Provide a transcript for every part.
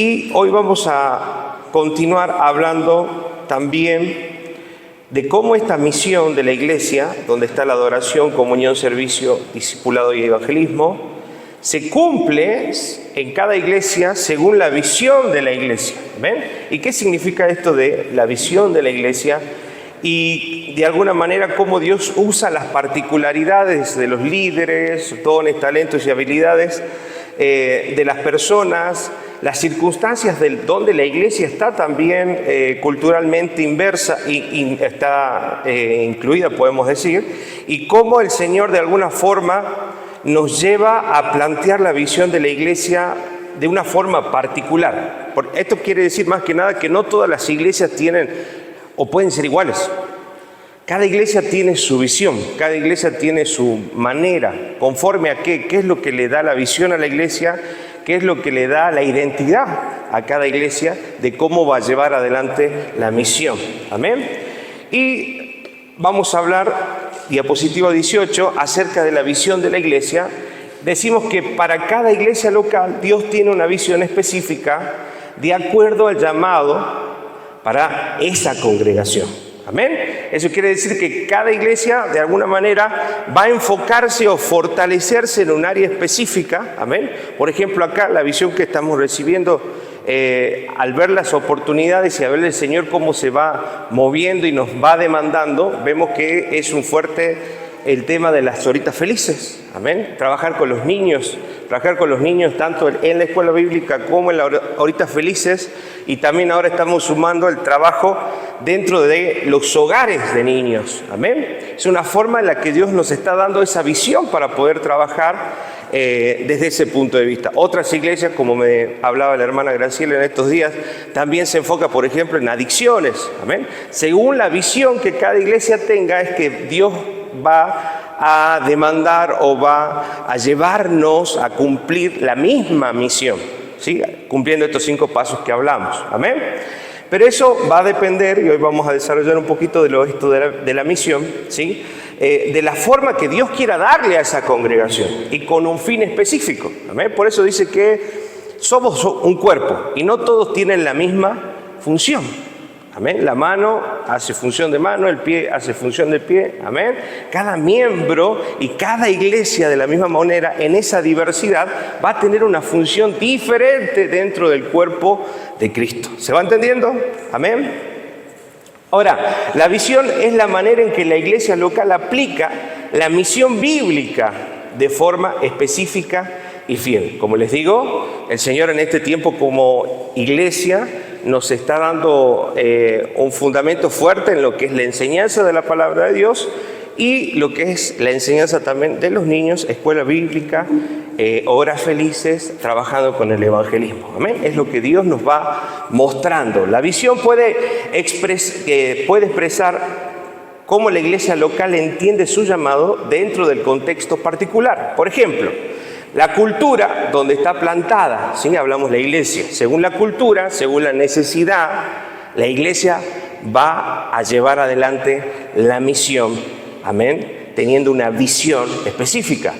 Y hoy vamos a continuar hablando también de cómo esta misión de la iglesia, donde está la adoración, comunión, servicio, discipulado y evangelismo, se cumple en cada iglesia según la visión de la iglesia. ¿Ven? ¿Y qué significa esto de la visión de la iglesia? Y de alguna manera cómo Dios usa las particularidades de los líderes, dones, talentos y habilidades de las personas, las circunstancias donde la iglesia está también culturalmente inversa y está incluida, podemos decir, y cómo el Señor de alguna forma nos lleva a plantear la visión de la iglesia de una forma particular. Esto quiere decir más que nada que no todas las iglesias tienen o pueden ser iguales. Cada iglesia tiene su visión, cada iglesia tiene su manera, conforme a qué es lo que le da la visión a la iglesia, qué es lo que le da la identidad a cada iglesia de cómo va a llevar adelante la misión. Amén. Y vamos a hablar, diapositiva 18, acerca de la visión de la iglesia. Decimos que para cada iglesia local Dios tiene una visión específica de acuerdo al llamado para esa congregación. Amén. Eso quiere decir que cada iglesia de alguna manera va a enfocarse o fortalecerse en un área específica. Amén. Por ejemplo, acá la visión que estamos recibiendo al ver las oportunidades y a ver el Señor cómo se va moviendo y nos va demandando, vemos que es un fuerte el tema de las horitas felices. Amén. Trabajar con los niños tanto en la escuela bíblica como en las horitas felices, y también ahora estamos sumando el trabajo dentro de los hogares de niños. Amén. Es una forma en la que Dios nos está dando esa visión para poder trabajar desde ese punto de vista. Otras iglesias, como me hablaba la hermana Graciela en estos días, también se enfoca, por ejemplo, en adicciones. Amén. Según la visión que cada iglesia tenga, es que Dios va a demandar o va a llevarnos a cumplir la misma misión, ¿sí? Cumpliendo estos 5 pasos que hablamos. Amén. Pero eso va a depender, y hoy vamos a desarrollar un poquito esto de la misión, ¿sí? De la forma que Dios quiera darle a esa congregación y con un fin específico. Amén. Por eso dice que somos un cuerpo y no todos tienen la misma función. Amén. La mano hace función de mano, el pie hace función de pie. Amén. Cada miembro y cada iglesia de la misma manera, en esa diversidad, va a tener una función diferente dentro del cuerpo de Cristo. ¿Se va entendiendo? Amén. Ahora, la visión es la manera en que la iglesia local aplica la misión bíblica de forma específica y fiel. Como les digo, el Señor en este tiempo como iglesia nos está dando un fundamento fuerte en lo que es la enseñanza de la palabra de Dios y lo que es la enseñanza también de los niños, escuela bíblica, horas felices, trabajando con el evangelismo. Amén. Es lo que Dios nos va mostrando. La visión puede expresar cómo la iglesia local entiende su llamado dentro del contexto particular. Por ejemplo, la cultura donde está plantada, ¿sí? Hablamos de la iglesia. Según la cultura, según la necesidad, la iglesia va a llevar adelante la misión, amén, teniendo una visión específica.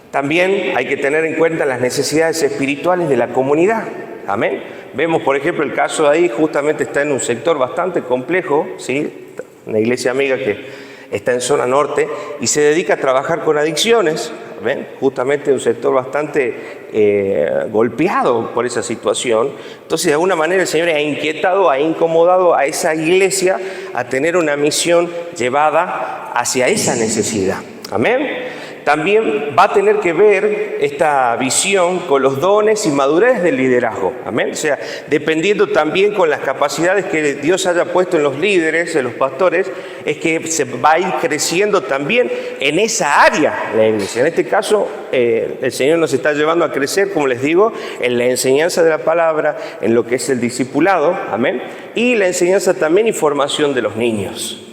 También hay que tener en cuenta las necesidades espirituales de la comunidad, amén. Vemos, por ejemplo, el caso de ahí, justamente está en un sector bastante complejo, ¿sí? Una iglesia amiga que está en zona norte y se dedica a trabajar con adicciones. ¿Ven? Justamente un sector bastante golpeado por esa situación. Entonces, de alguna manera, el Señor ha inquietado, ha incomodado a esa iglesia a tener una misión llevada hacia esa necesidad. Amén. También va a tener que ver esta visión con los dones y madurez del liderazgo. Amén. O sea, dependiendo también con las capacidades que Dios haya puesto en los líderes, en los pastores, es que se va a ir creciendo también en esa área la iglesia. En este caso, el Señor nos está llevando a crecer, como les digo, en la enseñanza de la palabra, en lo que es el discipulado, amén, y la enseñanza también y formación de los niños.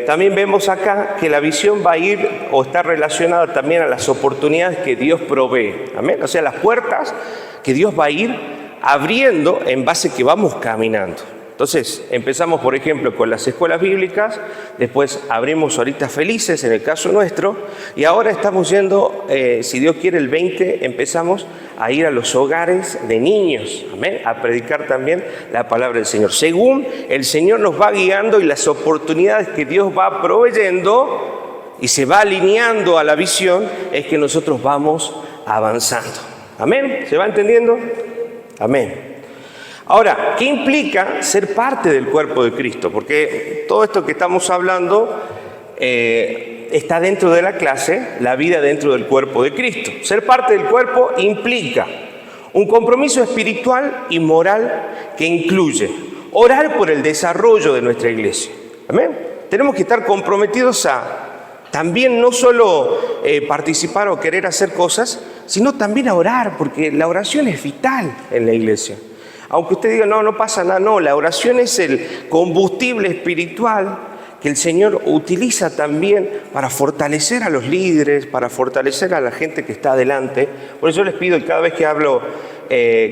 También vemos acá que la visión va a ir o está relacionada también a las oportunidades que Dios provee. Amén. O sea, las puertas que Dios va a ir abriendo en base que vamos caminando. Entonces, empezamos, por ejemplo, con las escuelas bíblicas, después abrimos Horitas Felices, en el caso nuestro, y ahora estamos yendo, si Dios quiere, el 20, empezamos a ir a los hogares de niños, amén, a predicar también la palabra del Señor. Según el Señor nos va guiando y las oportunidades que Dios va proveyendo y se va alineando a la visión, es que nosotros vamos avanzando. Amén, ¿se va entendiendo? Amén. Ahora, ¿qué implica ser parte del cuerpo de Cristo? Porque todo esto que estamos hablando está dentro de la clase, la vida dentro del cuerpo de Cristo. Ser parte del cuerpo implica un compromiso espiritual y moral que incluye orar por el desarrollo de nuestra iglesia. ¿Amén? Tenemos que estar comprometidos a también no solo participar o querer hacer cosas, sino también a orar, porque la oración es vital en la iglesia. Aunque usted diga, no pasa nada, no, la oración es el combustible espiritual que el Señor utiliza también para fortalecer a los líderes, para fortalecer a la gente que está adelante. Por eso yo les pido, y cada vez que hablo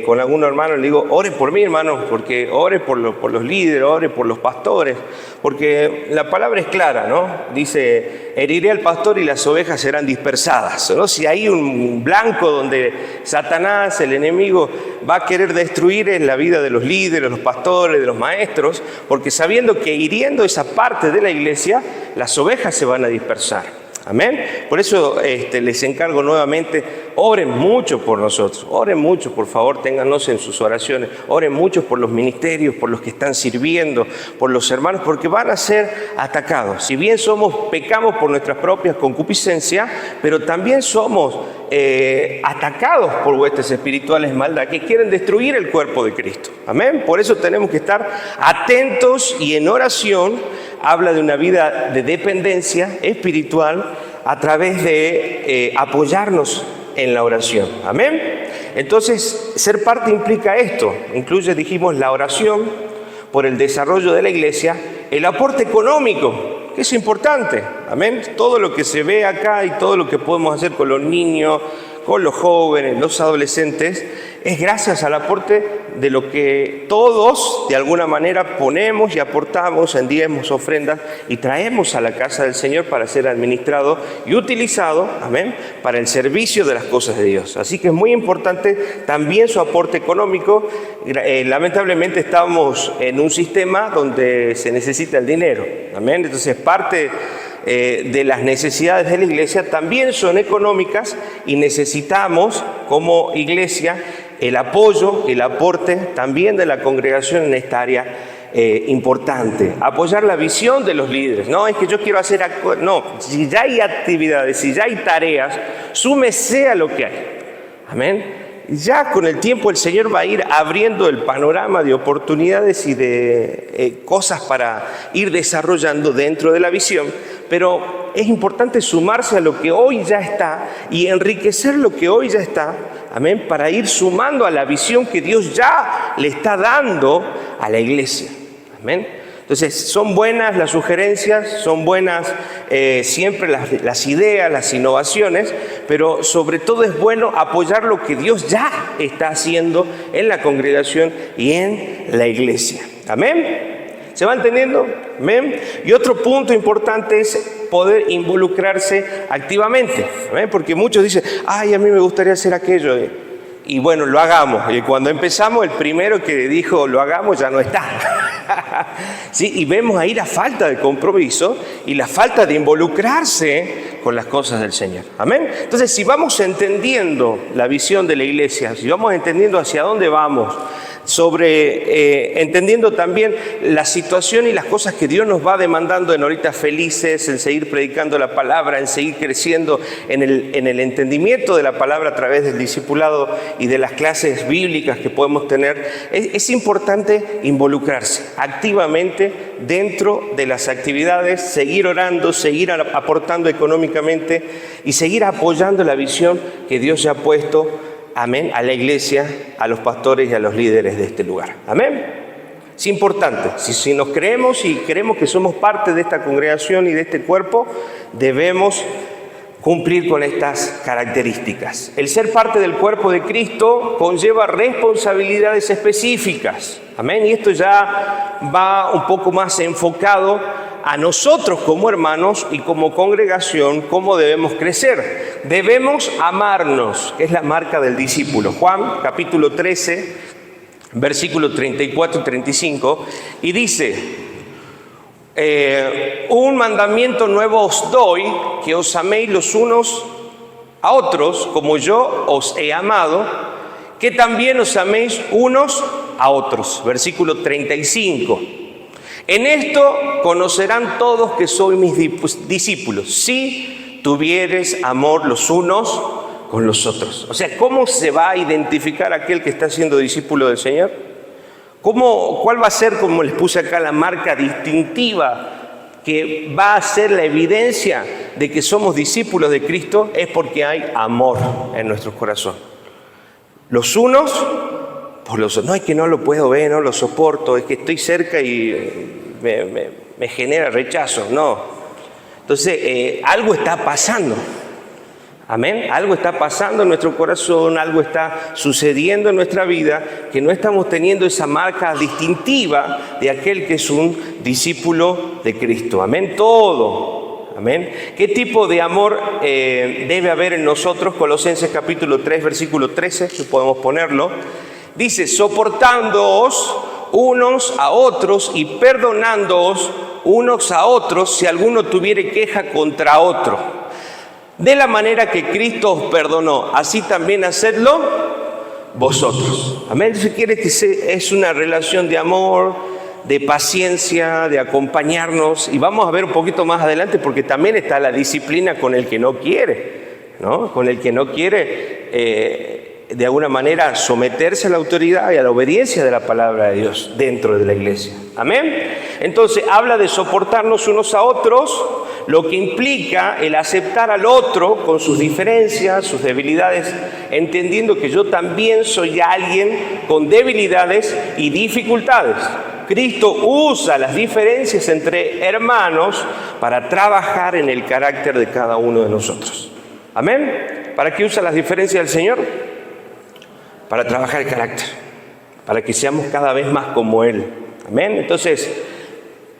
con algún hermano, le digo, ore por mí, hermano, porque ore por los líderes, ore por los pastores, porque la palabra es clara, ¿no? Dice, heriré al pastor y las ovejas serán dispersadas, ¿no? Si hay un blanco donde Satanás, el enemigo, va a querer destruir en la vida de los líderes, los pastores, de los maestros, porque sabiendo que hiriendo esa parte de la iglesia, las ovejas se van a dispersar. Amén. Por eso les encargo nuevamente, oren mucho por nosotros, oren mucho, por favor, téngannos en sus oraciones, oren mucho por los ministerios, por los que están sirviendo, por los hermanos, porque van a ser atacados. Si bien pecamos por nuestras propias concupiscencias, pero también somos atacados por huestes espirituales maldad que quieren destruir el cuerpo de Cristo. Amén. Por eso tenemos que estar atentos y en oración. Habla de una vida de dependencia espiritual a través de apoyarnos en la oración. Amén. Entonces, ser parte implica esto. Incluye, dijimos, la oración por el desarrollo de la iglesia, el aporte económico, que es importante. Amén. Todo lo que se ve acá y todo lo que podemos hacer con los niños, con los jóvenes, los adolescentes, es gracias al aporte de lo que todos de alguna manera ponemos y aportamos en diezmos, ofrendas y traemos a la casa del Señor para ser administrado y utilizado, amén, para el servicio de las cosas de Dios. Así que es muy importante también su aporte económico. Lamentablemente estamos en un sistema donde se necesita el dinero, amén. Entonces parte de las necesidades de la iglesia también son económicas y necesitamos como iglesia el apoyo, el aporte también de la congregación en esta área importante. Apoyar la visión de los líderes. No, es que yo quiero hacer... No, si ya hay actividades, si ya hay tareas, súmese a lo que hay. Amén. Ya con el tiempo el Señor va a ir abriendo el panorama de oportunidades y de cosas para ir desarrollando dentro de la visión, pero es importante sumarse a lo que hoy ya está y enriquecer lo que hoy ya está, amén, para ir sumando a la visión que Dios ya le está dando a la iglesia, amén. Entonces, son buenas las sugerencias, son buenas siempre las ideas, las innovaciones, pero sobre todo es bueno apoyar lo que Dios ya está haciendo en la congregación y en la iglesia. ¿Amén? ¿Se va entendiendo? ¿Amén? Y otro punto importante es poder involucrarse activamente. ¿Amén? Porque muchos dicen, ay, a mí me gustaría hacer aquello. Y bueno, lo hagamos. Y cuando empezamos, el primero que dijo lo hagamos ya no está. ¿Sí? Y vemos ahí la falta de compromiso y la falta de involucrarse con las cosas del Señor. Amén. Entonces, si vamos entendiendo la visión de la iglesia, si vamos entendiendo hacia dónde vamos, entendiendo también la situación y las cosas que Dios nos va demandando en Horitas Felices, en seguir predicando la palabra, en seguir creciendo en el entendimiento de la palabra a través del discipulado y de las clases bíblicas que podemos tener, es importante involucrarse activamente dentro de las actividades, seguir orando, seguir aportando económicamente y seguir apoyando la visión que Dios ya ha puesto, amén, a la iglesia, a los pastores y a los líderes de este lugar. Amén. Es importante. Si nos creemos y creemos que somos parte de esta congregación y de este cuerpo, debemos cumplir con estas características. El ser parte del cuerpo de Cristo conlleva responsabilidades específicas. Amén. Y esto ya va un poco más enfocado a nosotros como hermanos y como congregación, cómo debemos crecer. Debemos amarnos, que es la marca del discípulo. Juan, capítulo 13, versículos 34 y 35, y dice: un mandamiento nuevo os doy, que os améis los unos a otros, como yo os he amado, que también os améis unos a otros. Versículo 35. En esto conocerán todos que sois mis discípulos, si tuviereis amor los unos con los otros. O sea, ¿cómo se va a identificar aquel que está siendo discípulo del Señor? ¿Cuál va a ser, como les puse acá, la marca distintiva que va a ser la evidencia de que somos discípulos de Cristo? Es porque hay amor en nuestros corazones. Los unos por los otros. No es que no lo puedo ver, no lo soporto, es que estoy cerca y me genera rechazo. No. Entonces, algo está pasando. Amén. Algo está pasando en nuestro corazón, algo está sucediendo en nuestra vida, que no estamos teniendo esa marca distintiva de aquel que es un discípulo de Cristo. Amén. Todo. Amén. ¿Qué tipo de amor debe haber en nosotros? Colosenses capítulo 3, versículo 13, que podemos ponerlo. Dice: soportándoos unos a otros y perdonándoos unos a otros si alguno tuviere queja contra otro. De la manera que Cristo os perdonó, así también hacedlo vosotros. Amén. Entonces quiere que es una relación de amor, de paciencia, de acompañarnos. Y vamos a ver un poquito más adelante, porque también está la disciplina con el que no quiere, ¿no? Con el que no quiere de alguna manera someterse a la autoridad y a la obediencia de la palabra de Dios dentro de la iglesia. Amén. Entonces habla de soportarnos unos a otros, lo que implica el aceptar al otro con sus diferencias, sus debilidades, entendiendo que yo también soy alguien con debilidades y dificultades. Cristo usa las diferencias entre hermanos para trabajar en el carácter de cada uno de nosotros. Amén. ¿Para qué usa las diferencias del Señor? Para trabajar el carácter, para que seamos cada vez más como Él. Amén. Entonces,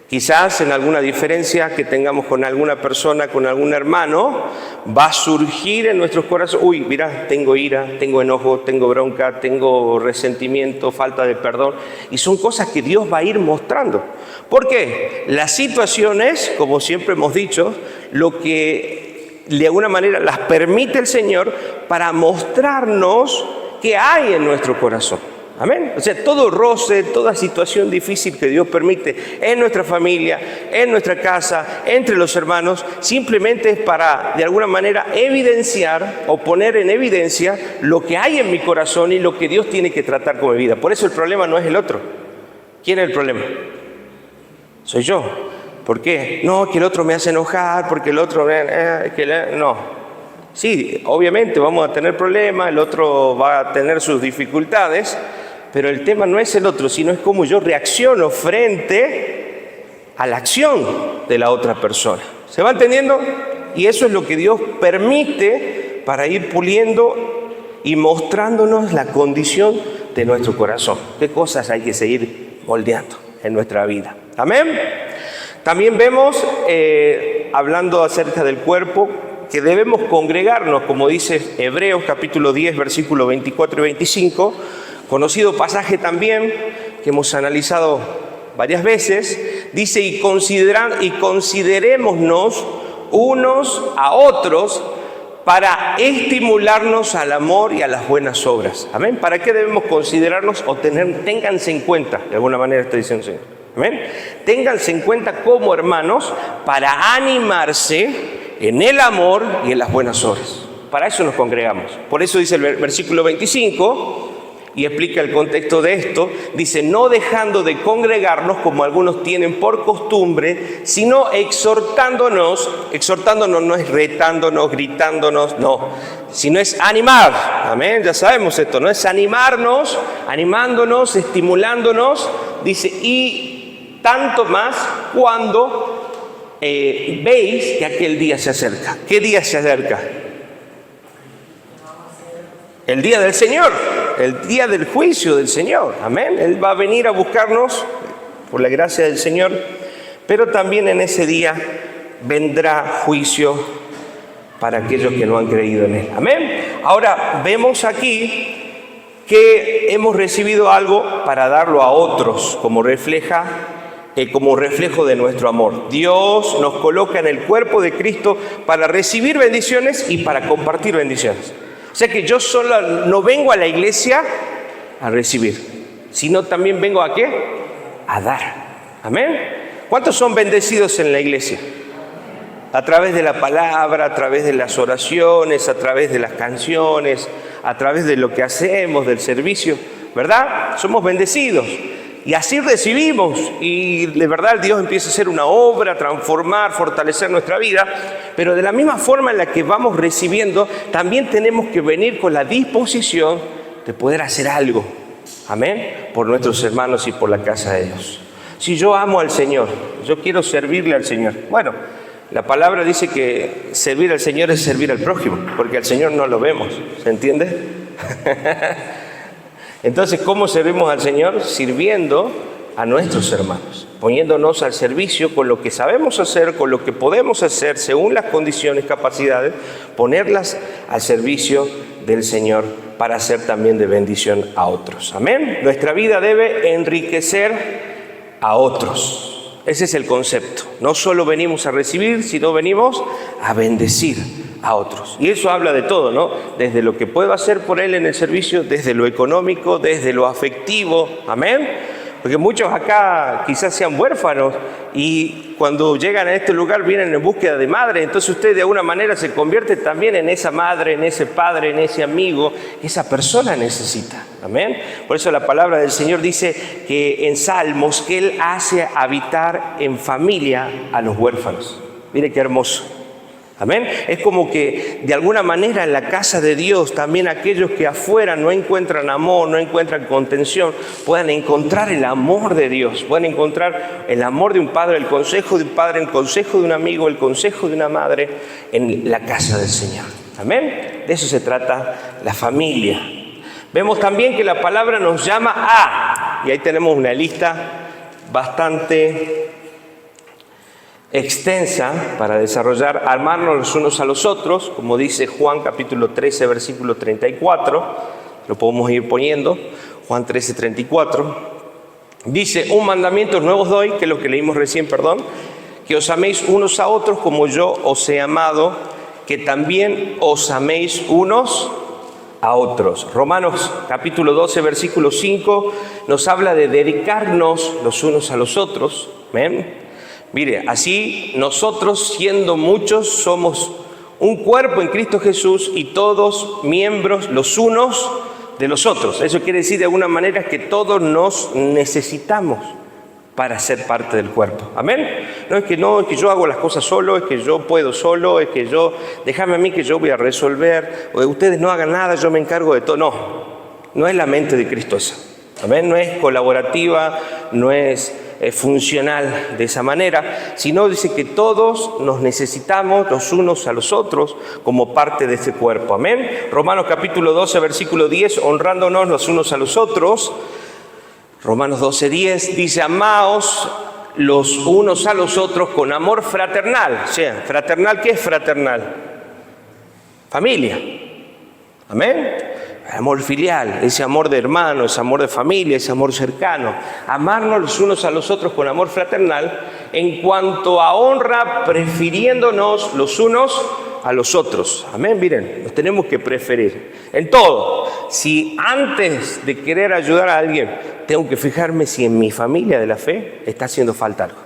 quizás en alguna diferencia que tengamos con alguna persona, con algún hermano, va a surgir en nuestros corazones: uy, mira, tengo ira, tengo enojo, tengo bronca, tengo resentimiento, falta de perdón. Y son cosas que Dios va a ir mostrando. ¿Por qué? Las situaciones, como siempre hemos dicho, lo que de alguna manera las permite el Señor para mostrarnos qué hay en nuestro corazón. Amén. O sea, todo roce, toda situación difícil que Dios permite en nuestra familia, en nuestra casa, entre los hermanos, simplemente es para, de alguna manera, evidenciar o poner en evidencia lo que hay en mi corazón y lo que Dios tiene que tratar con mi vida. Por eso el problema no es el otro. ¿Quién es el problema? Soy yo. ¿Por qué? No, que el otro me hace enojar, porque el otro... no. Sí, obviamente vamos a tener problemas, el otro va a tener sus dificultades, pero el tema no es el otro, sino es cómo yo reacciono frente a la acción de la otra persona. ¿Se va entendiendo? Y eso es lo que Dios permite para ir puliendo y mostrándonos la condición de nuestro corazón. ¿Qué cosas hay que seguir moldeando en nuestra vida? Amén. También vemos, hablando acerca del cuerpo, que debemos congregarnos, como dice Hebreos capítulo 10, versículos 24 y 25, conocido pasaje también que hemos analizado varias veces. Dice: y considerémonos unos a otros para estimularnos al amor y a las buenas obras. Amén. ¿Para qué debemos considerarnos o ténganse en cuenta? De alguna manera está diciendo el Señor. Amén. Ténganse en cuenta como hermanos para animarse en el amor y en las buenas obras. Para eso nos congregamos. Por eso dice el versículo 25, y explica el contexto de esto. Dice: no dejando de congregarnos como algunos tienen por costumbre, sino exhortándonos. Exhortándonos no es retándonos, gritándonos, no, sino es animar. Amén, ya sabemos esto, ¿no? Es animarnos, animándonos, estimulándonos. Dice: y tanto más cuando veis que aquel día se acerca. ¿Qué día se acerca? El día del Señor, el día del juicio del Señor. Amén. Él va a venir a buscarnos por la gracia del Señor, pero también en ese día vendrá juicio para aquellos que no han creído en Él. Amén. Ahora vemos aquí que hemos recibido algo para darlo a otros, como reflejo de nuestro amor. Dios nos coloca en el cuerpo de Cristo para recibir bendiciones y para compartir bendiciones. O sea que yo solo no vengo a la iglesia a recibir, sino también vengo ¿a qué? A dar. Amén. ¿Cuántos son bendecidos en la iglesia? A través de la palabra, a través de las oraciones, a través de las canciones, a través de lo que hacemos, del servicio, ¿verdad? Somos bendecidos y así recibimos, y de verdad Dios empieza a hacer una obra, transformar, fortalecer nuestra vida, pero de la misma forma en la que vamos recibiendo, también tenemos que venir con la disposición de poder hacer algo, amén, por nuestros hermanos y por la casa de Dios. Si yo amo al Señor, yo quiero servirle al Señor, bueno, la palabra dice que servir al Señor es servir al prójimo, porque al Señor no lo vemos, ¿se entiende? Entonces, ¿cómo servimos al Señor? Sirviendo a nuestros hermanos, poniéndonos al servicio con lo que sabemos hacer, con lo que podemos hacer, según las condiciones, capacidades, ponerlas al servicio del Señor para ser también de bendición a otros. Amén. Nuestra vida debe enriquecer a otros. Ese es el concepto. No solo venimos a recibir, sino venimos a bendecir a otros. Y eso habla de todo, ¿no? Desde lo que puedo hacer por Él en el servicio, desde lo económico, desde lo afectivo. Amén. Porque muchos acá quizás sean huérfanos y cuando llegan a este lugar vienen en búsqueda de madre. Entonces usted de alguna manera se convierte también en esa madre, en ese padre, en ese amigo que esa persona necesita. Amén. Por eso la palabra del Señor dice que en Salmos que Él hace habitar en familia a los huérfanos. Mire qué hermoso. Amén. Es como que de alguna manera en la casa de Dios también aquellos que afuera no encuentran amor, no encuentran contención, puedan encontrar el amor de Dios, puedan encontrar el amor de un padre, el consejo de un padre, el consejo de un amigo, el consejo de una madre en la casa del Señor. Amén. De eso se trata la familia. Vemos también que la palabra nos llama a, y ahí tenemos una lista bastante extensa para desarrollar, amarnos los unos a los otros, como dice Juan capítulo 13, versículo 34, lo podemos ir poniendo, Juan 13, 34, dice, un mandamiento nuevo os doy, que es lo que leímos recién, que os améis unos a otros como yo os he amado, que también os améis unos a otros. Romanos capítulo 12, versículo 5, nos habla de dedicarnos los unos a los otros, ¿ven? Mire, así nosotros siendo muchos somos un cuerpo en Cristo Jesús y todos miembros los unos de los otros. Eso quiere decir de alguna manera que todos nos necesitamos para ser parte del cuerpo. Amén. No es que yo hago las cosas solo, es que yo puedo solo, es que déjame a mí que yo voy a resolver, o ustedes no hagan nada, yo me encargo de todo. No es la mente de Cristo esa. Amén. No es colaborativa, no es funcional de esa manera, sino dice que todos nos necesitamos los unos a los otros como parte de este cuerpo. Amén. Romanos capítulo 12, versículo 10, honrándonos los unos a los otros. Romanos 12, 10 dice, amaos los unos a los otros con amor fraternal. O sea, fraternal, ¿qué es fraternal? Familia. Amén. Amor filial, ese amor de hermano, ese amor de familia, ese amor cercano. Amarnos los unos a los otros con amor fraternal, en cuanto a honra, prefiriéndonos los unos a los otros. Amén, miren, nos tenemos que preferir en todo. Si antes de querer ayudar a alguien, tengo que fijarme si en mi familia de la fe está haciendo falta algo.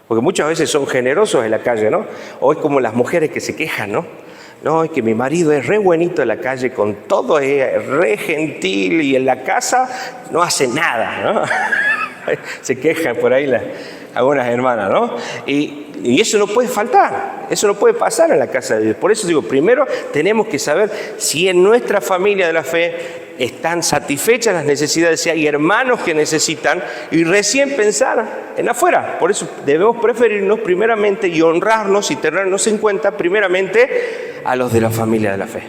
Porque muchas veces son generosos en la calle, ¿no? O es como las mujeres que se quejan, ¿no? No, es que mi marido es re buenito en la calle, con todo es re gentil y en la casa no hace nada, ¿no? Se quejan por ahí algunas hermanas, ¿no? Y eso no puede faltar, eso no puede pasar en la casa de Dios. Por eso digo, primero tenemos que saber si en nuestra familia de la fe están satisfechas las necesidades, si hay hermanos que necesitan, y recién pensar en afuera. Por eso debemos preferirnos primeramente y honrarnos y tenernos en cuenta primeramente a los de la familia de la fe.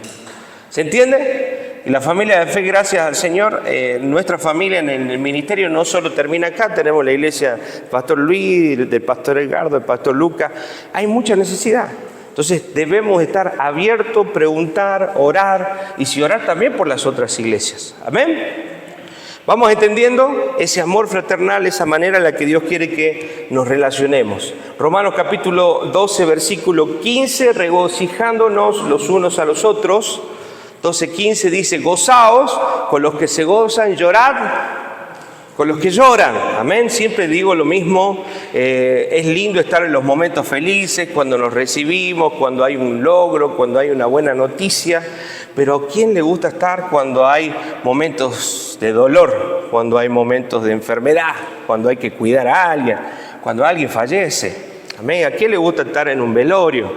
¿Se entiende? Y la familia de fe, gracias al Señor, nuestra familia en el ministerio no solo termina acá, tenemos la iglesia del pastor Luis, del pastor Edgardo, del pastor Lucas, hay mucha necesidad. Entonces debemos estar abiertos, preguntar, orar, y si orar también por las otras iglesias. Amén. Vamos entendiendo ese amor fraternal, esa manera en la que Dios quiere que nos relacionemos. Romanos capítulo 12, versículo 15, regocijándonos los unos a los otros. 12:15 dice, gozaos con los que se gozan, llorad con los que lloran. Amén. Siempre digo lo mismo. Es lindo estar en los momentos felices, cuando nos recibimos, cuando hay un logro, cuando hay una buena noticia. Pero ¿a quién le gusta estar cuando hay momentos de dolor, cuando hay momentos de enfermedad, cuando hay que cuidar a alguien, cuando alguien fallece? Amén. ¿A quién le gusta estar en un velorio?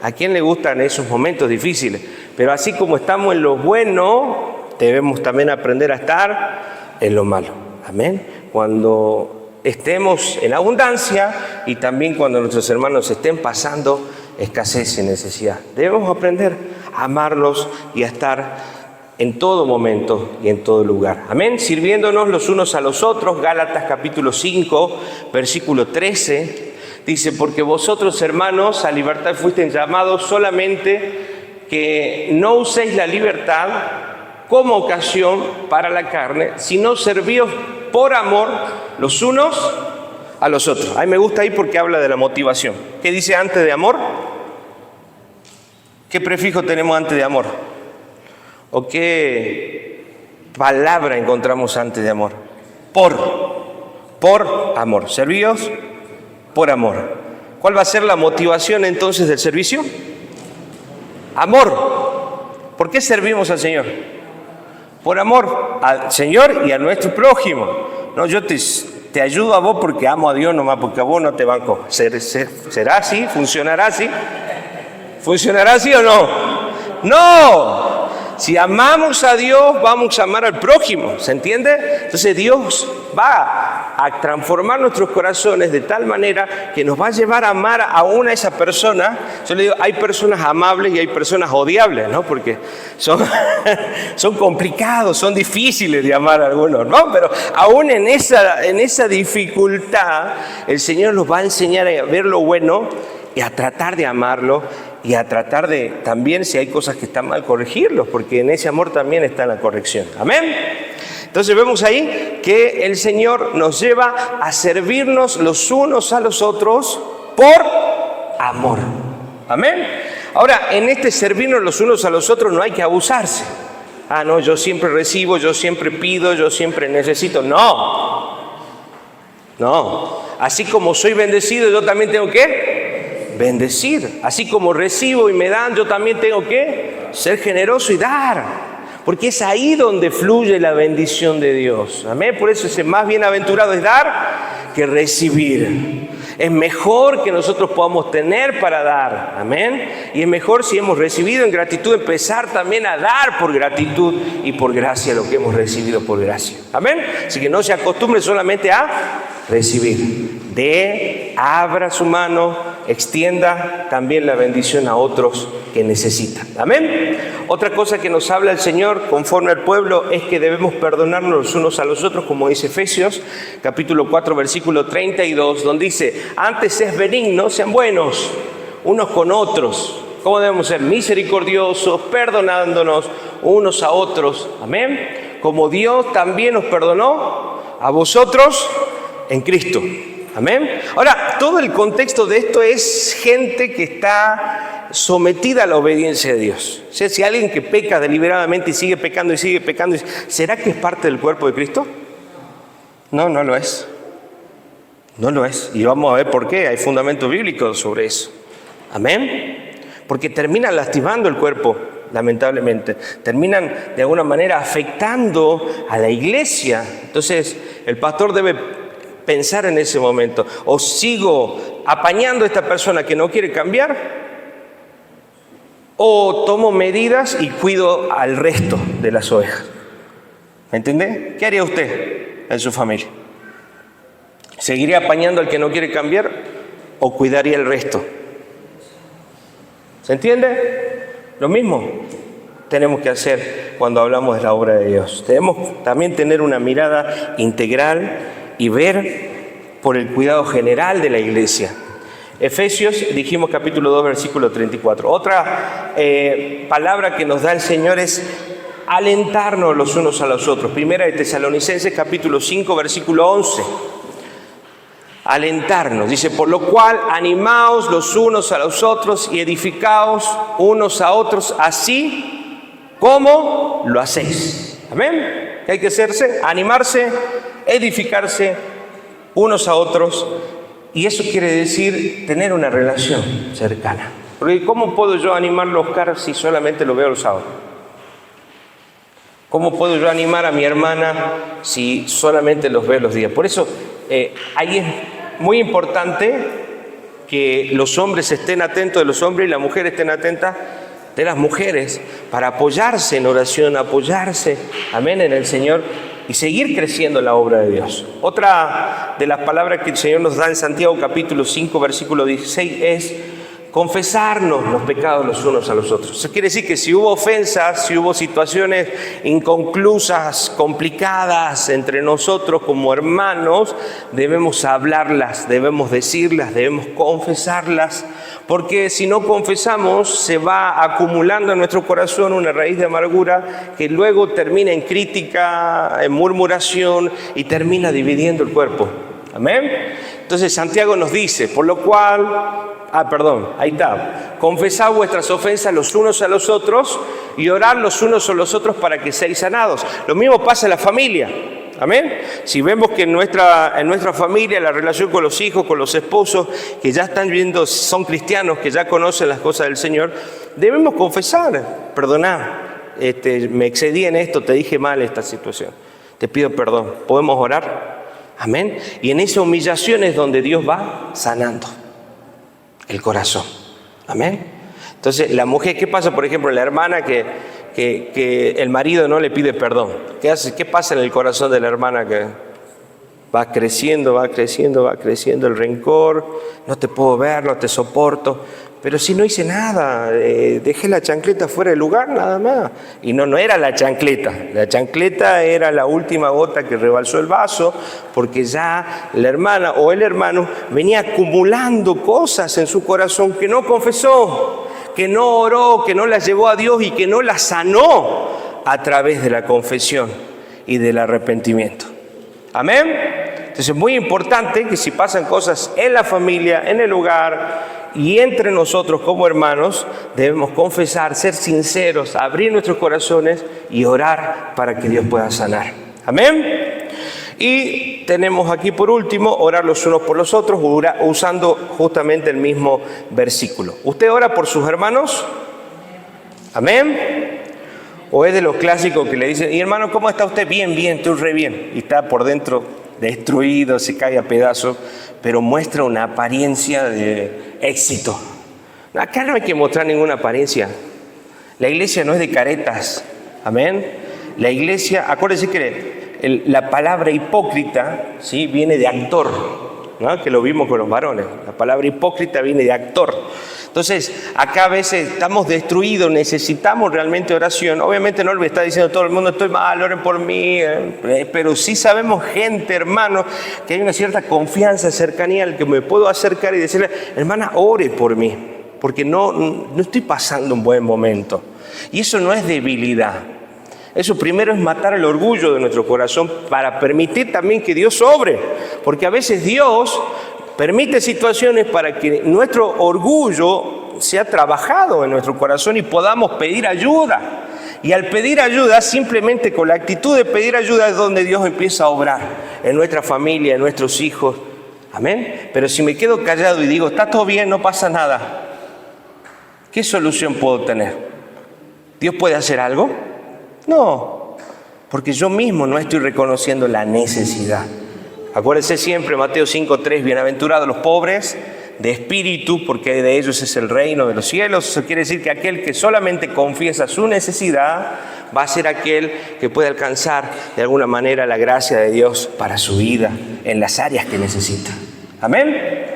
¿A quién le gustan esos momentos difíciles? Pero así como estamos en lo bueno, debemos también aprender a estar en lo malo. Amén. Cuando estemos en abundancia y también cuando nuestros hermanos estén pasando escasez y necesidad. Debemos aprender a amarlos y a estar en todo momento y en todo lugar. Amén. Sirviéndonos los unos a los otros. Gálatas capítulo 5, versículo 13. Dice, porque vosotros, hermanos, a libertad fuisteis llamados, solamente que no uséis la libertad como ocasión para la carne, sino servíos por amor los unos a los otros. A mí me gusta ahí porque habla de la motivación. ¿Qué dice antes de amor? ¿Qué prefijo tenemos antes de amor? ¿O qué palabra encontramos antes de amor? Por amor. Servíos por amor. ¿Cuál va a ser la motivación entonces del servicio? Amor. ¿Por qué servimos al Señor? Por amor al Señor y a nuestro prójimo. No, yo te ayudo a vos porque amo a Dios nomás, porque a vos no te banco. ¿Será así? ¿Funcionará así? ¿Funcionará así o no? ¡No! Si amamos a Dios, vamos a amar al prójimo, ¿se entiende? Entonces Dios va a transformar nuestros corazones de tal manera que nos va a llevar a amar aún a esa persona. Yo le digo, hay personas amables y hay personas odiables, ¿no? Porque son complicados, son difíciles de amar a algunos, ¿no? Pero aún en esa dificultad, el Señor nos va a enseñar a ver lo bueno y a tratar de amarlo y a tratar de también, si hay cosas que están mal, corregirlos, porque en ese amor también está la corrección. Amén. Entonces vemos ahí que el Señor nos lleva a servirnos los unos a los otros por amor. Amén. Ahora, en este servirnos los unos a los otros no hay que abusarse. Ah, no, yo siempre recibo, yo siempre pido, yo siempre necesito. No. Así como soy bendecido, yo también tengo que bendecir. Así como recibo y me dan, yo también tengo que ser generoso y dar. Porque es ahí donde fluye la bendición de Dios. Amén. Por eso es más bienaventurado es dar que recibir. Es mejor que nosotros podamos tener para dar. Amén. Y es mejor si hemos recibido en gratitud, empezar también a dar por gratitud y por gracia lo que hemos recibido por gracia. Amén. Así que no se acostumbre solamente a recibir. Abra su mano, extienda también la bendición a otros que necesitan. Amén. Otra cosa que nos habla el Señor conforme al pueblo es que debemos perdonarnos los unos a los otros, como dice Efesios capítulo 4 versículo 32, donde dice, antes es benigno, sean buenos unos con otros. ¿Cómo debemos ser? Misericordiosos, perdonándonos unos a otros. Amén. Como Dios también nos perdonó a vosotros en Cristo. Amén. Ahora, todo el contexto de esto es gente que está sometida a la obediencia de Dios. O sea, si alguien que peca deliberadamente y sigue pecando, ¿será que es parte del cuerpo de Cristo? No, no lo es. No lo es. Y vamos a ver por qué. Hay fundamentos bíblicos sobre eso. Amén. Porque terminan lastimando el cuerpo, lamentablemente. Terminan de alguna manera afectando a la iglesia. Entonces, el pastor debe pensar en ese momento, o sigo apañando a esta persona que no quiere cambiar, o tomo medidas y cuido al resto de las ovejas. ¿Me entiende? ¿Qué haría usted en su familia? ¿Seguiría apañando al que no quiere cambiar o cuidaría el resto? ¿Se entiende? Lo mismo tenemos que hacer cuando hablamos de la obra de Dios. Debemos también tener una mirada integral y ver por el cuidado general de la iglesia. Efesios, dijimos capítulo 2, versículo 34. Otra palabra que nos da el Señor es alentarnos los unos a los otros. Primera de Tesalonicenses, capítulo 5, versículo 11. Alentarnos, dice, por lo cual animaos los unos a los otros y edificaos unos a otros, así como lo hacéis. Amén. ¿Qué hay que hacerse? Animarse, edificarse unos a otros. Y eso quiere decir tener una relación cercana. Porque ¿cómo puedo yo animarlo a Oscar si solamente lo veo los sábados? ¿Cómo puedo yo animar a mi hermana si solamente los veo los días? Por eso ahí es muy importante que los hombres estén atentos de los hombres y las mujeres estén atentas de las mujeres para apoyarse en oración, apoyarse, amén, en el Señor y seguir creciendo en la obra de Dios. Otra de las palabras que el Señor nos da en Santiago capítulo 5, versículo 16 es confesarnos los pecados los unos a los otros. Eso quiere decir que si hubo ofensas, si hubo situaciones inconclusas, complicadas entre nosotros como hermanos, debemos hablarlas, debemos decirlas, debemos confesarlas, porque si no confesamos se va acumulando en nuestro corazón una raíz de amargura que luego termina en crítica, en murmuración y termina dividiendo el cuerpo. Amén. Entonces Santiago nos dice, por lo cual... ahí está. Confesad vuestras ofensas los unos a los otros y orad los unos a los otros para que seáis sanados. Lo mismo pasa en la familia. Amén. Si vemos que en nuestra familia la relación con los hijos, con los esposos, que ya están viendo, son cristianos, que ya conocen las cosas del Señor, debemos confesar. Perdoná, me excedí en esto, te dije mal esta situación. Te pido perdón. ¿Podemos orar? Amén. Y en esa humillación es donde Dios va sanando el corazón. Amén. Entonces, la mujer, ¿qué pasa, por ejemplo, la hermana que el marido no le pide perdón? ¿Qué hace? ¿Qué pasa en el corazón de la hermana que va creciendo el rencor? No te puedo ver, no te soporto. Pero si no hice nada, dejé la chancleta fuera del lugar nada más. Y no era la chancleta era la última gota que rebalsó el vaso, porque ya la hermana o el hermano venía acumulando cosas en su corazón que no confesó, que no oró, que no las llevó a Dios y que no las sanó a través de la confesión y del arrepentimiento. Amén. Entonces es muy importante que si pasan cosas en la familia, en el hogar y entre nosotros como hermanos, debemos confesar, ser sinceros, abrir nuestros corazones y orar para que Dios pueda sanar. Amén. Y tenemos aquí por último, orar los unos por los otros, usando justamente el mismo versículo. ¿Usted ora por sus hermanos? Amén. ¿O es de los clásicos que le dicen, y hermano, ¿cómo está usted? Bien, estoy re bien. Y está por dentro destruido, se cae a pedazos, pero muestra una apariencia de éxito. Acá no hay que mostrar ninguna apariencia. La iglesia no es de caretas. Amén. La iglesia, acuérdense que la palabra hipócrita, ¿sí?, viene de actor, ¿no? Que lo vimos con los varones. La palabra hipócrita viene de actor. Entonces, acá a veces estamos destruidos, necesitamos realmente oración. Obviamente no le está diciendo a todo el mundo, estoy mal, oren por mí. Pero sí sabemos gente, hermano, que hay una cierta confianza, cercanía al que me puedo acercar y decirle, hermana, ore por mí, porque no estoy pasando un buen momento. Y eso no es debilidad. Eso primero es matar el orgullo de nuestro corazón para permitir también que Dios obre. Porque a veces Dios permite situaciones para que nuestro orgullo sea trabajado en nuestro corazón y podamos pedir ayuda. Y al pedir ayuda, simplemente con la actitud de pedir ayuda es donde Dios empieza a obrar en nuestra familia, en nuestros hijos. Amén. Pero si me quedo callado y digo, está todo bien, no pasa nada, ¿qué solución puedo tener? ¿Dios puede hacer algo? No, porque yo mismo no estoy reconociendo la necesidad. Acuérdense siempre, Mateo 5:3, bienaventurados los pobres de espíritu, porque de ellos es el reino de los cielos. Eso quiere decir que aquel que solamente confiesa su necesidad va a ser aquel que puede alcanzar de alguna manera la gracia de Dios para su vida en las áreas que necesita. Amén.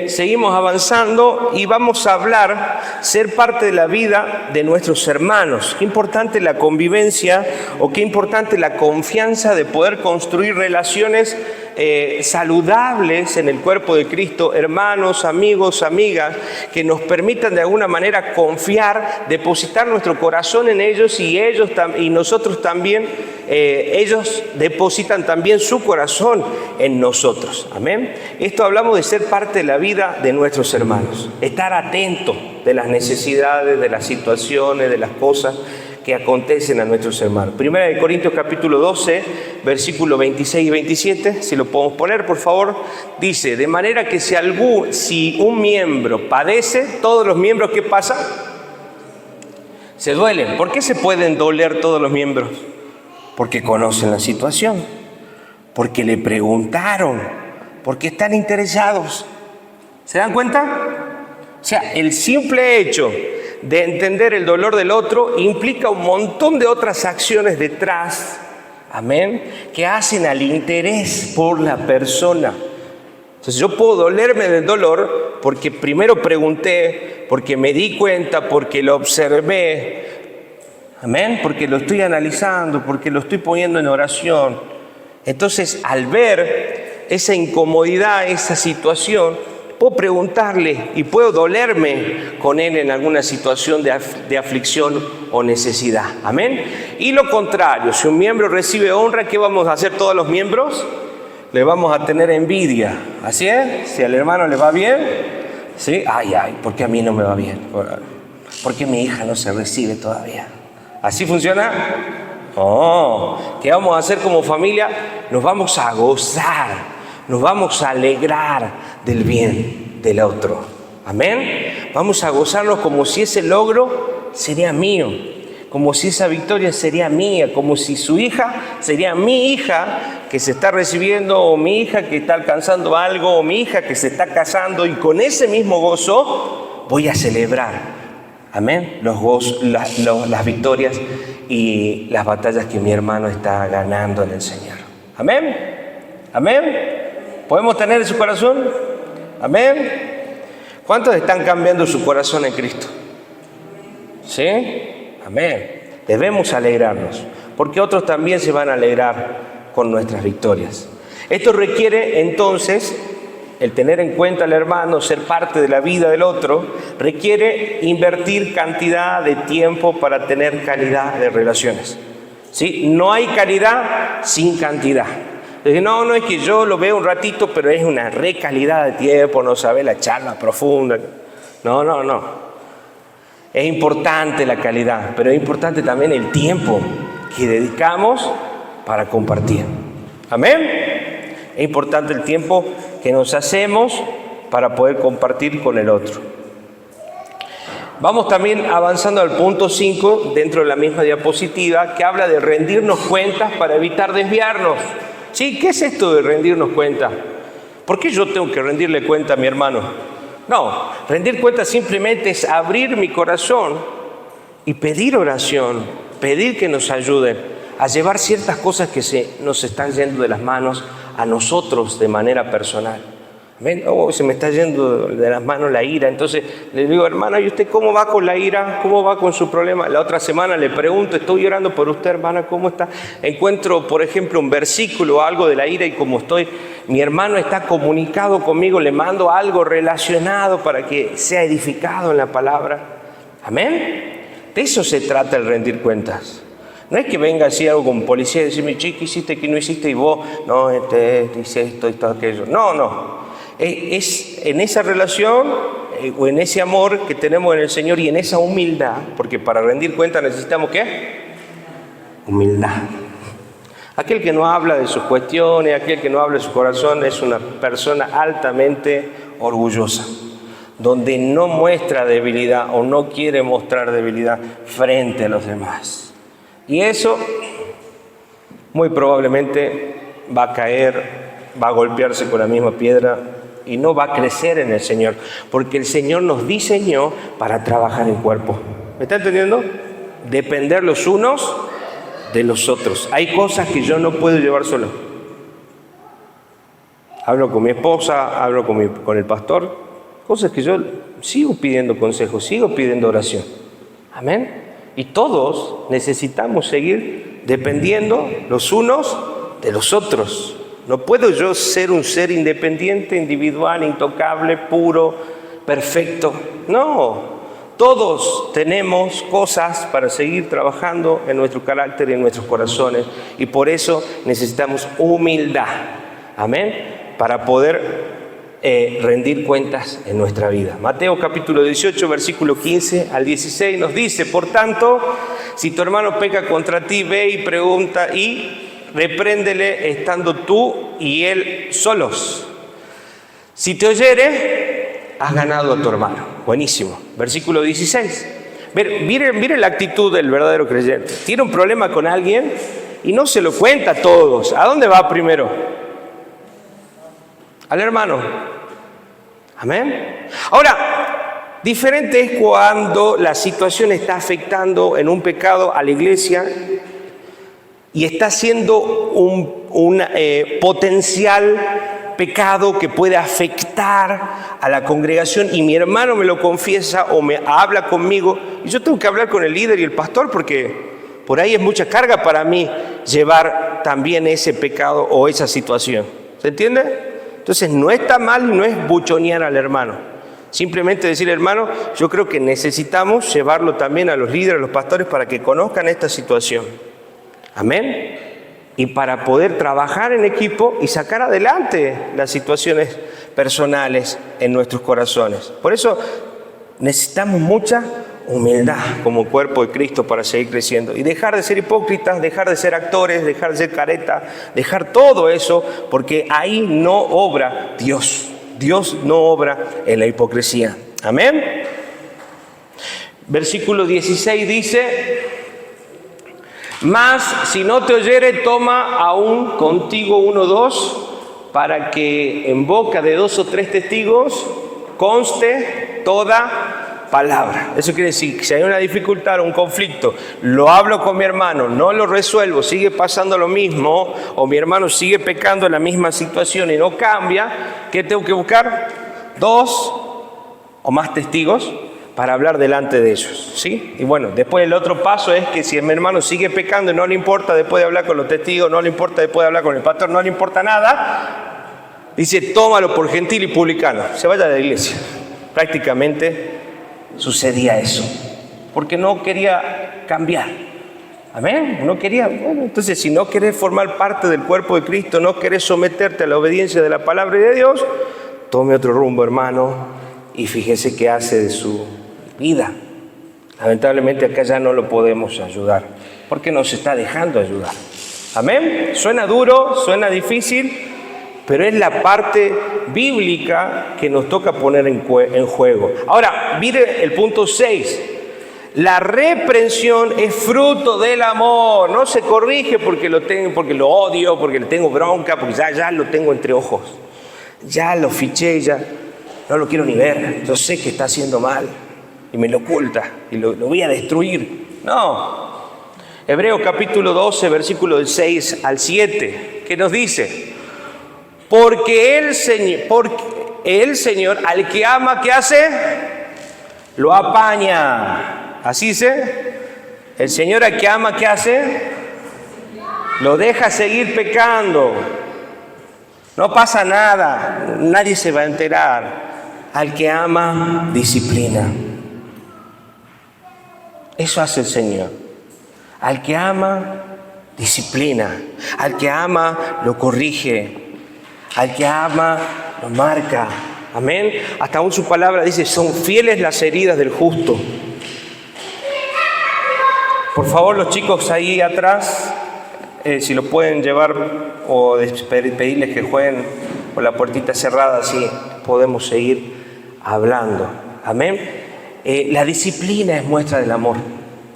Seguimos avanzando y vamos a hablar, ser parte de la vida de nuestros hermanos. Qué importante la convivencia o qué importante la confianza de poder construir relaciones saludables en el cuerpo de Cristo, hermanos, amigos, amigas, que nos permitan de alguna manera confiar, depositar nuestro corazón en ellos y nosotros también, ellos depositan también su corazón en nosotros. Amén. Esto hablamos de ser parte de la vida de nuestros hermanos, estar atentos de las necesidades, de las situaciones, de las cosas que acontecen a nuestros hermanos. Primera de Corintios capítulo 12, versículos 26 y 27, si lo podemos poner, por favor, dice: de manera que si un miembro padece, todos los miembros, ¿qué pasa? Se duelen. ¿Por qué se pueden doler todos los miembros? Porque conocen la situación, porque le preguntaron, porque están interesados. ¿Se dan cuenta? O sea, el simple hecho de entender el dolor del otro implica un montón de otras acciones detrás, amén, que hacen al interés por la persona. Entonces yo puedo dolerme del dolor porque primero pregunté, porque me di cuenta, porque lo observé, amén, porque lo estoy analizando, porque lo estoy poniendo en oración. Entonces, al ver esa incomodidad, esa situación, puedo preguntarle y puedo dolerme con él en alguna situación de aflicción o necesidad. Amén. Y lo contrario, si un miembro recibe honra, ¿qué vamos a hacer todos los miembros? Le vamos a tener envidia. ¿Así es? Si al hermano le va bien, ¿sí? Ay, ¿por qué a mí no me va bien? ¿Por qué mi hija no se recibe todavía? ¿Así funciona? Oh, ¿qué vamos a hacer como familia? Nos vamos a gozar. Nos vamos a alegrar del bien del otro. Amén. Vamos a gozarnos como si ese logro sería mío, como si esa victoria sería mía, como si su hija sería mi hija que se está recibiendo, o mi hija que está alcanzando algo, o mi hija que se está casando, y con ese mismo gozo voy a celebrar. Amén. Las victorias y las batallas que mi hermano está ganando en el Señor. Amén. Amén. ¿Podemos tener en su corazón? Amén. ¿Cuántos están cambiando su corazón en Cristo? ¿Sí? Amén. Debemos alegrarnos, porque otros también se van a alegrar con nuestras victorias. Esto requiere entonces, el tener en cuenta al hermano, ser parte de la vida del otro, requiere invertir cantidad de tiempo para tener calidad de relaciones. ¿Sí? No hay calidad sin cantidad. No es que yo lo veo un ratito, pero es una recalidad de tiempo, no sabe la charla profunda. No. Es importante la calidad, pero es importante también el tiempo que dedicamos para compartir. Amén. Es importante el tiempo que nos hacemos para poder compartir con el otro. Vamos también avanzando al punto 5 dentro de la misma diapositiva, que habla de rendirnos cuentas para evitar desviarnos. ¿Sí? ¿Qué es esto de rendirnos cuenta? ¿Por qué yo tengo que rendirle cuenta a mi hermano? No, rendir cuenta simplemente es abrir mi corazón y pedir oración, pedir que nos ayuden a llevar ciertas cosas que nos están yendo de las manos a nosotros de manera personal. ¿Ven? Se me está yendo de las manos la ira. Entonces le digo: hermana, ¿y usted cómo va con la ira? ¿Cómo va con su problema? La otra semana le pregunto: estoy orando por usted, hermana, ¿cómo está? Encuentro, por ejemplo, un versículo o algo de la ira, y como mi hermano está comunicado conmigo, le mando algo relacionado para que sea edificado en la palabra. Amén. De eso se trata el rendir cuentas. No es que venga así algo como policía y decirme: ¿qué hiciste, qué no hiciste? Y vos, no, hice esto y todo aquello. No. Es en esa relación o en ese amor que tenemos en el Señor y en esa humildad, porque para rendir cuentas necesitamos ¿qué? Humildad. Aquel que no habla de sus cuestiones, aquel que no habla de su corazón, es una persona altamente orgullosa, donde no muestra debilidad o no quiere mostrar debilidad frente a los demás. Y eso muy probablemente va a caer, va a golpearse con la misma piedra y no va a crecer en el Señor, porque el Señor nos diseñó para trabajar en cuerpo. ¿Me está entendiendo? Depender los unos de los otros. Hay cosas que yo no puedo llevar solo. Hablo con mi esposa, hablo con el pastor, cosas que yo sigo pidiendo consejos, sigo pidiendo oración. Amén. Y todos necesitamos seguir dependiendo los unos de los otros. No puedo yo ser un ser independiente, individual, intocable, puro, perfecto. No. Todos tenemos cosas para seguir trabajando en nuestro carácter y en nuestros corazones. Y por eso necesitamos humildad. Amén. Para poder rendir cuentas en nuestra vida. Mateo capítulo 18, versículo 15 al 16 nos dice: por tanto, si tu hermano peca contra ti, ve y pregunta y repréndele estando tú y él solos. Si te oyere, has ganado a tu hermano. Buenísimo. Versículo 16. Mire la actitud del verdadero creyente. Tiene un problema con alguien y no se lo cuenta a todos. ¿A dónde va primero? Al hermano. Amén. Ahora, diferente es cuando la situación está afectando en un pecado a la iglesia y está siendo un potencial pecado que puede afectar a la congregación y mi hermano me lo confiesa o me habla conmigo y yo tengo que hablar con el líder y el pastor porque por ahí es mucha carga para mí llevar también ese pecado o esa situación. ¿Se entiende? Entonces no está mal y no es buchonear al hermano. Simplemente decir, hermano, yo creo que necesitamos llevarlo también a los líderes, a los pastores, para que conozcan esta situación. Amén. Y para poder trabajar en equipo y sacar adelante las situaciones personales en nuestros corazones. Por eso necesitamos mucha humildad como cuerpo de Cristo para seguir creciendo y dejar de ser hipócritas, dejar de ser actores, dejar de ser careta, dejar todo eso, porque ahí no obra Dios. Dios no obra en la hipocresía. Amén. Versículo 16 dice: mas si no te oyere, toma aún contigo 1 o 2, para que en boca de 2 o 3 testigos conste toda palabra. Eso quiere decir que si hay una dificultad o un conflicto, lo hablo con mi hermano, no lo resuelvo, sigue pasando lo mismo, o mi hermano sigue pecando en la misma situación y no cambia, ¿qué tengo que buscar? 2 o más testigos para hablar delante de ellos, ¿sí? Y bueno, después el otro paso es que si mi hermano sigue pecando y no le importa después de hablar con los testigos, no le importa después de hablar con el pastor, no le importa nada, dice, tómalo por gentil y publicano, se vaya de la iglesia. Prácticamente sucedía eso, porque no quería cambiar. Amén, no quería. Bueno, entonces si no querés formar parte del cuerpo de Cristo, no querés someterte a la obediencia de la palabra de Dios, tome otro rumbo, hermano, y fíjese qué hace de su vida. Lamentablemente acá ya no lo podemos ayudar, porque nos está dejando ayudar. Amén, suena duro, suena difícil, pero es la parte bíblica que nos toca poner en juego. Ahora, mire el punto 6. La reprensión es fruto del amor. No se corrige porque lo tengo, porque lo odio, porque le tengo bronca, porque ya lo tengo entre ojos. Ya lo fiché, ya no lo quiero ni ver. Yo sé que está haciendo mal y me lo oculta y lo voy a destruir. No. Hebreos capítulo 12, versículo del 6 al 7, ¿qué nos dice? Porque el Señor al que ama, ¿qué hace? Lo apaña. ¿Así dice? El Señor al que ama, ¿qué hace? Lo deja seguir pecando. No pasa nada, nadie se va a enterar. Al que ama, disciplina. Eso hace el Señor. Al que ama, disciplina. Al que ama, lo corrige. Al que ama, lo marca. Amén. Hasta aún su palabra dice, son fieles las heridas del justo. Por favor, los chicos ahí atrás, si lo pueden llevar o pedirles que jueguen con la puertita cerrada, así podemos seguir hablando. Amén. La disciplina es muestra del amor.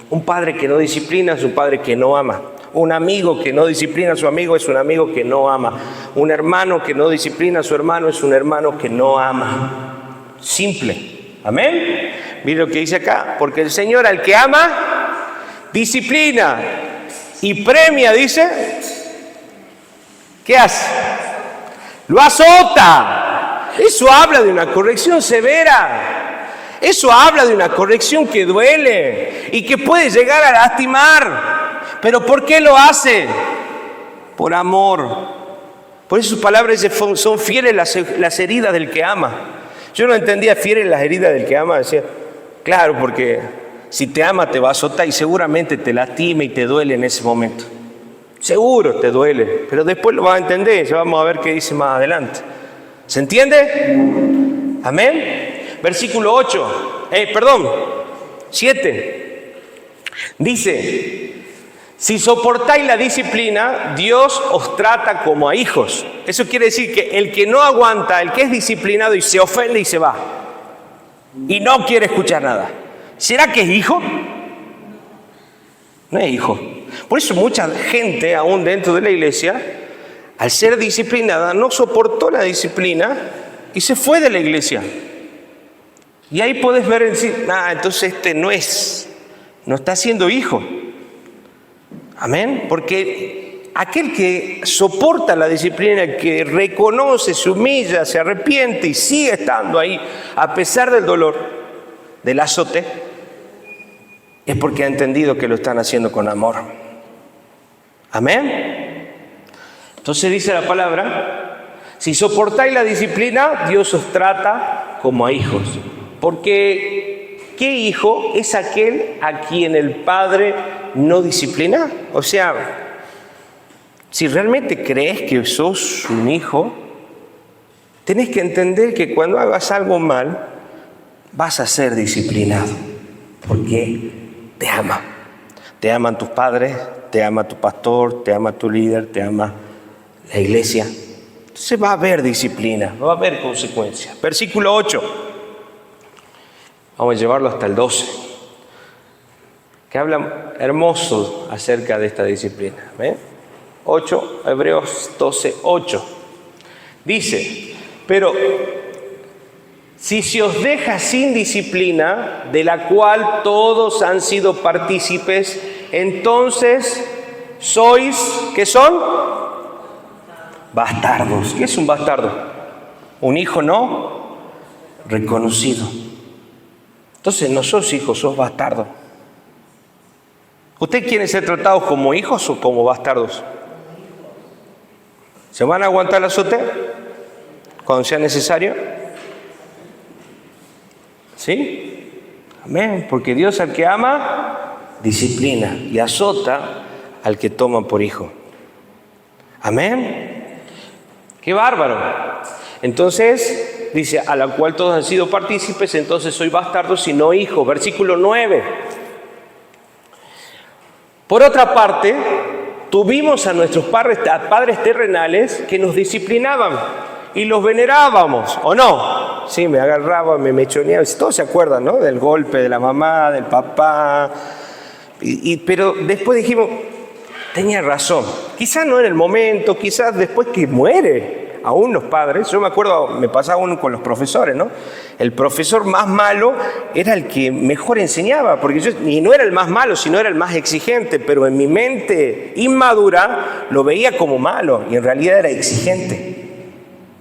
Un padre que no disciplina es un padre que no ama. Un amigo que no disciplina a su amigo es un amigo que no ama. Un hermano que no disciplina a su hermano es un hermano que no ama. Simple. Amén. Mire lo que dice acá. Porque el Señor al que ama, disciplina y premia, dice. ¿Qué hace? Lo azota. Eso habla de una corrección severa. Eso habla de una corrección que duele y que puede llegar a lastimar. ¿Pero por qué lo hace? Por amor. Por eso sus palabras dicen, son fieles las heridas del que ama. Yo no entendía fieles las heridas del que ama. Decía, claro, porque si te ama te va a azotar y seguramente te lastima y te duele en ese momento. Seguro te duele, pero después lo vas a entender. Ya vamos a ver qué dice más adelante. ¿Se entiende? Amén. Versículo 7. Dice, si soportáis la disciplina, Dios os trata como a hijos. Eso quiere decir que el que no aguanta, el que es disciplinado y se ofende y se va, y no quiere escuchar nada, ¿será que es hijo? No es hijo. Por eso mucha gente, aún dentro de la iglesia, al ser disciplinada, no soportó la disciplina y se fue de la iglesia. Y ahí podés ver y decir, entonces no está siendo hijo. Amén. Porque aquel que soporta la disciplina, que reconoce, se humilla, se arrepiente y sigue estando ahí a pesar del dolor, del azote, es porque ha entendido que lo están haciendo con amor. Amén. Entonces dice la palabra, si soportáis la disciplina, Dios os trata como a hijos. Porque ¿qué hijo es aquel a quien el Padre no disciplina? O sea, si realmente crees que sos un hijo, tenés que entender que cuando hagas algo mal, vas a ser disciplinado. Porque te ama. Te aman tus padres, te ama tu pastor, te ama tu líder, te ama la iglesia. Entonces va a haber disciplina, va a haber consecuencias. Versículo 8. Vamos a llevarlo hasta el 12. Que habla hermoso acerca de esta disciplina. 8, Hebreos 12, 8. Dice, pero si se os deja sin disciplina, de la cual todos han sido partícipes, entonces sois, ¿qué son? Bastardos. ¿Qué es un bastardo? Un hijo no reconocido. Entonces no sos hijos, sos bastardos. ¿Ustedes quieren ser tratados como hijos o como bastardos? ¿Se van a aguantar el azote cuando sea necesario? ¿Sí? Amén. Porque Dios al que ama, disciplina y azota al que toma por hijo. Amén. ¡Qué bárbaro! Entonces, dice, a la cual todos han sido partícipes, entonces soy bastardo, sino hijo. Versículo 9. Por otra parte, tuvimos a nuestros padres terrenales que nos disciplinaban y los venerábamos, ¿o no? Sí, me agarraban, me mechoneaban. Todos se acuerdan, ¿no? Del golpe de la mamá, del papá. Pero después dijimos, tenía razón. Quizás no en el momento, quizás después que muere. Aún los padres, yo me acuerdo, me pasaba uno con los profesores, ¿no? El profesor más malo era el que mejor enseñaba, porque y no era el más malo, sino era el más exigente, pero en mi mente inmadura lo veía como malo y en realidad era exigente.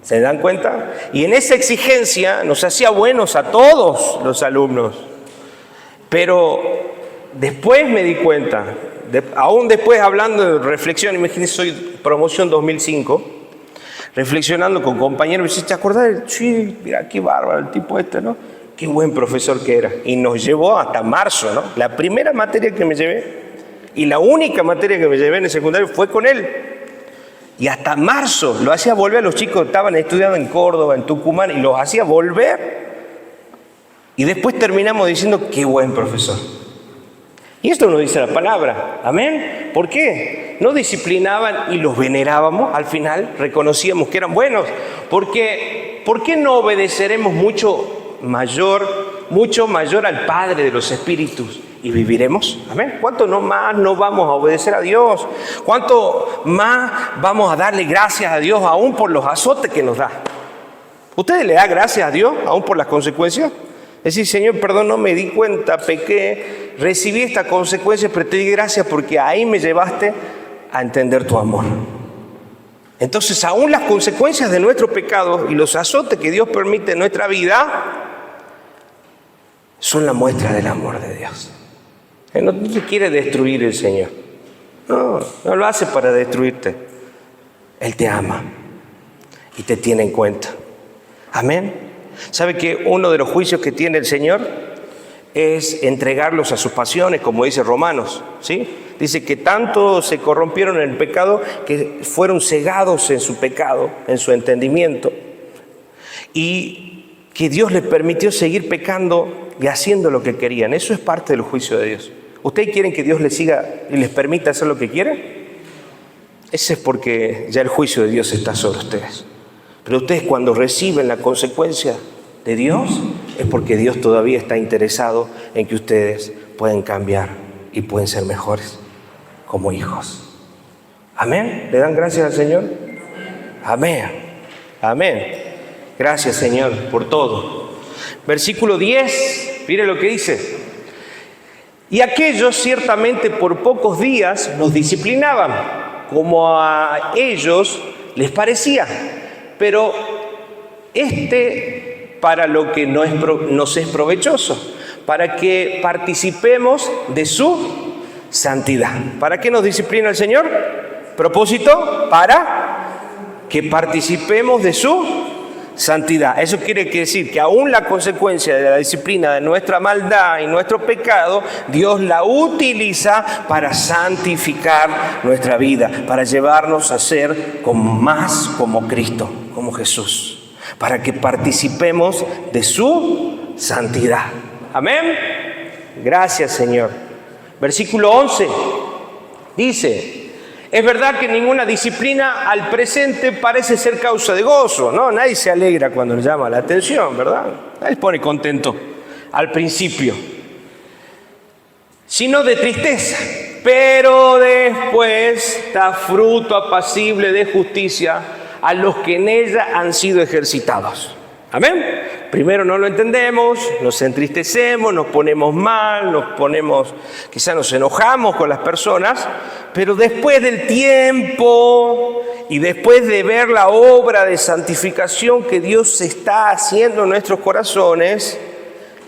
¿Se dan cuenta? Y en esa exigencia nos hacía buenos a todos los alumnos. Pero después me di cuenta, aún después hablando de reflexión, imagínense, soy promoción 2005, reflexionando con compañeros, me dice, ¿te acordás? Sí, mira qué bárbaro el tipo ¿no? Qué buen profesor que era. Y nos llevó hasta marzo, ¿no? La primera materia que me llevé y la única materia que me llevé en el secundario fue con él. Y hasta marzo lo hacía volver a los chicos que estaban estudiando en Córdoba, en Tucumán, y los hacía volver. Y después terminamos diciendo, qué buen profesor. Y esto nos dice la palabra, amén. ¿Por qué? No disciplinaban y los venerábamos, al final reconocíamos que eran buenos. Porque, ¿por qué no obedeceremos mucho mayor mucho mayor al Padre de los espíritus y viviremos. Amén. ¿Cuánto no más no vamos a obedecer a Dios? ¿Cuánto más vamos a darle gracias a Dios aún por los azotes que nos da? ¿Ustedes le dan gracias a Dios aún por las consecuencias? Es decir, Señor, perdón, no me di cuenta, pequé, recibí esta consecuencia, pero te di gracias porque ahí me llevaste a entender tu amor. Entonces, aún las consecuencias de nuestro pecado y los azotes que Dios permite en nuestra vida son la muestra del amor de Dios. No te quiere destruir el Señor. No lo hace para destruirte. Él te ama y te tiene en cuenta. Amén. ¿Sabe que uno de los juicios que tiene el Señor es entregarlos a sus pasiones, como dice Romanos, ¿sí? Dice que tanto se corrompieron en el pecado que fueron cegados en su pecado, en su entendimiento, y que Dios les permitió seguir pecando y haciendo lo que querían. Eso es parte del juicio de Dios. ¿Ustedes quieren que Dios les siga y les permita hacer lo que quieren? Ese es porque ya el juicio de Dios está sobre ustedes. Pero ustedes, cuando reciben la consecuencia de Dios, es porque Dios todavía está interesado en que ustedes pueden cambiar y pueden ser mejores como hijos. Amén. ¿Le dan gracias al Señor? Amén. Amén. Gracias, Señor, por todo. Versículo 10, mire lo que dice. Y aquellos ciertamente por pocos días nos disciplinaban, como a ellos les parecía. Pero para lo que nos es provechoso, para que participemos de su santidad. ¿Para qué nos disciplina el Señor? Propósito, para que participemos de su santidad. Eso quiere decir que aún la consecuencia de la disciplina de nuestra maldad y nuestro pecado, Dios la utiliza para santificar nuestra vida, para llevarnos a ser más como Cristo, como Jesús, para que participemos de su santidad. Amén. Gracias, Señor. Versículo 11 dice: es verdad que ninguna disciplina al presente parece ser causa de gozo, ¿no? Nadie se alegra cuando le llama la atención, ¿verdad? Nadie se pone contento al principio, sino de tristeza. Pero después da fruto apacible de justicia a los que en ella han sido ejercitados. Amén. Primero no lo entendemos, nos entristecemos, nos ponemos mal, quizás nos enojamos con las personas, pero después del tiempo y después de ver la obra de santificación que Dios está haciendo en nuestros corazones,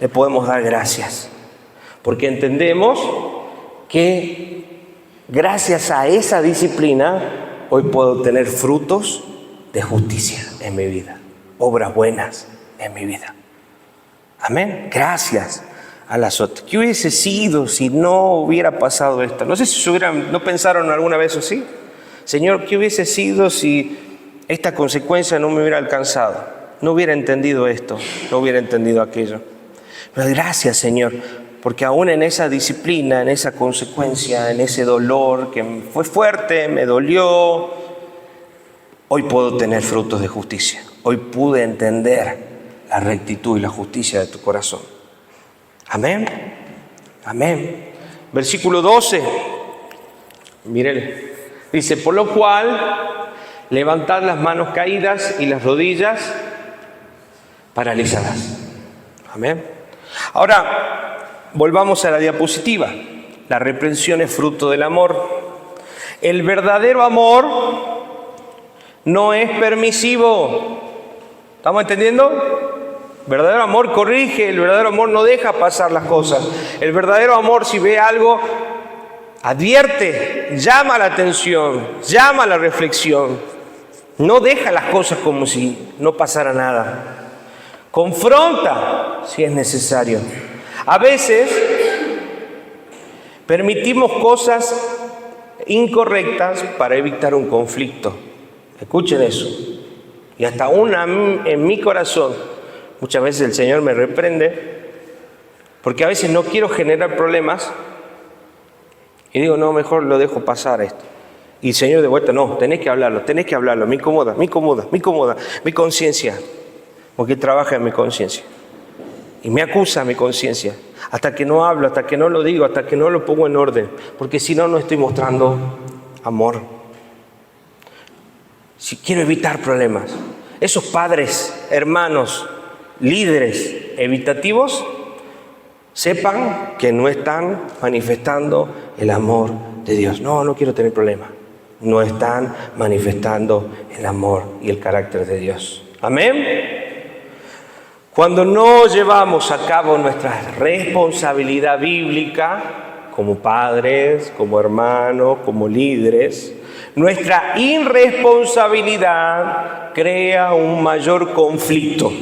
le podemos dar gracias, porque entendemos que gracias a esa disciplina hoy puedo tener frutos de justicia en mi vida, obras buenas en mi vida. Amén. Gracias al azote. ¿Qué hubiese sido si no hubiera pasado esto? No sé si no pensaron alguna vez así. Señor, ¿qué hubiese sido si esta consecuencia no me hubiera alcanzado? No hubiera entendido esto, no hubiera entendido aquello. Pero gracias, Señor, porque aún en esa disciplina, en esa consecuencia, en ese dolor que fue fuerte, me dolió, hoy puedo tener frutos de justicia. Hoy pude entender la rectitud y la justicia de tu corazón. Amén. Amén. Versículo 12. Mírenle. Dice: por lo cual, levantad las manos caídas y las rodillas paralizadas. Amén. Ahora, volvamos a la diapositiva. La reprensión es fruto del amor. El verdadero amor no es permisivo. ¿Estamos entendiendo? El verdadero amor corrige, el verdadero amor no deja pasar las cosas. El verdadero amor, si ve algo, advierte, llama la atención, llama a la reflexión. No deja las cosas como si no pasara nada. Confronta si es necesario. A veces permitimos cosas incorrectas para evitar un conflicto. Escuchen eso. Y hasta en mi corazón, muchas veces el Señor me reprende, porque a veces no quiero generar problemas, y digo, no, mejor lo dejo pasar esto. Y el Señor de vuelta, no, tenés que hablarlo, me incomoda, mi conciencia, porque Él trabaja en mi conciencia. Y me acusa mi conciencia. Hasta que no hablo, hasta que no lo digo, hasta que no lo pongo en orden. Porque si no, no estoy mostrando amor. Si quiero evitar problemas. Esos padres, hermanos, líderes evitativos, sepan que no están manifestando el amor de Dios. No quiero tener problemas. No están manifestando el amor y el carácter de Dios. Amén. Cuando no llevamos a cabo nuestra responsabilidad bíblica, como padres, como hermanos, como líderes, nuestra irresponsabilidad crea un mayor conflicto.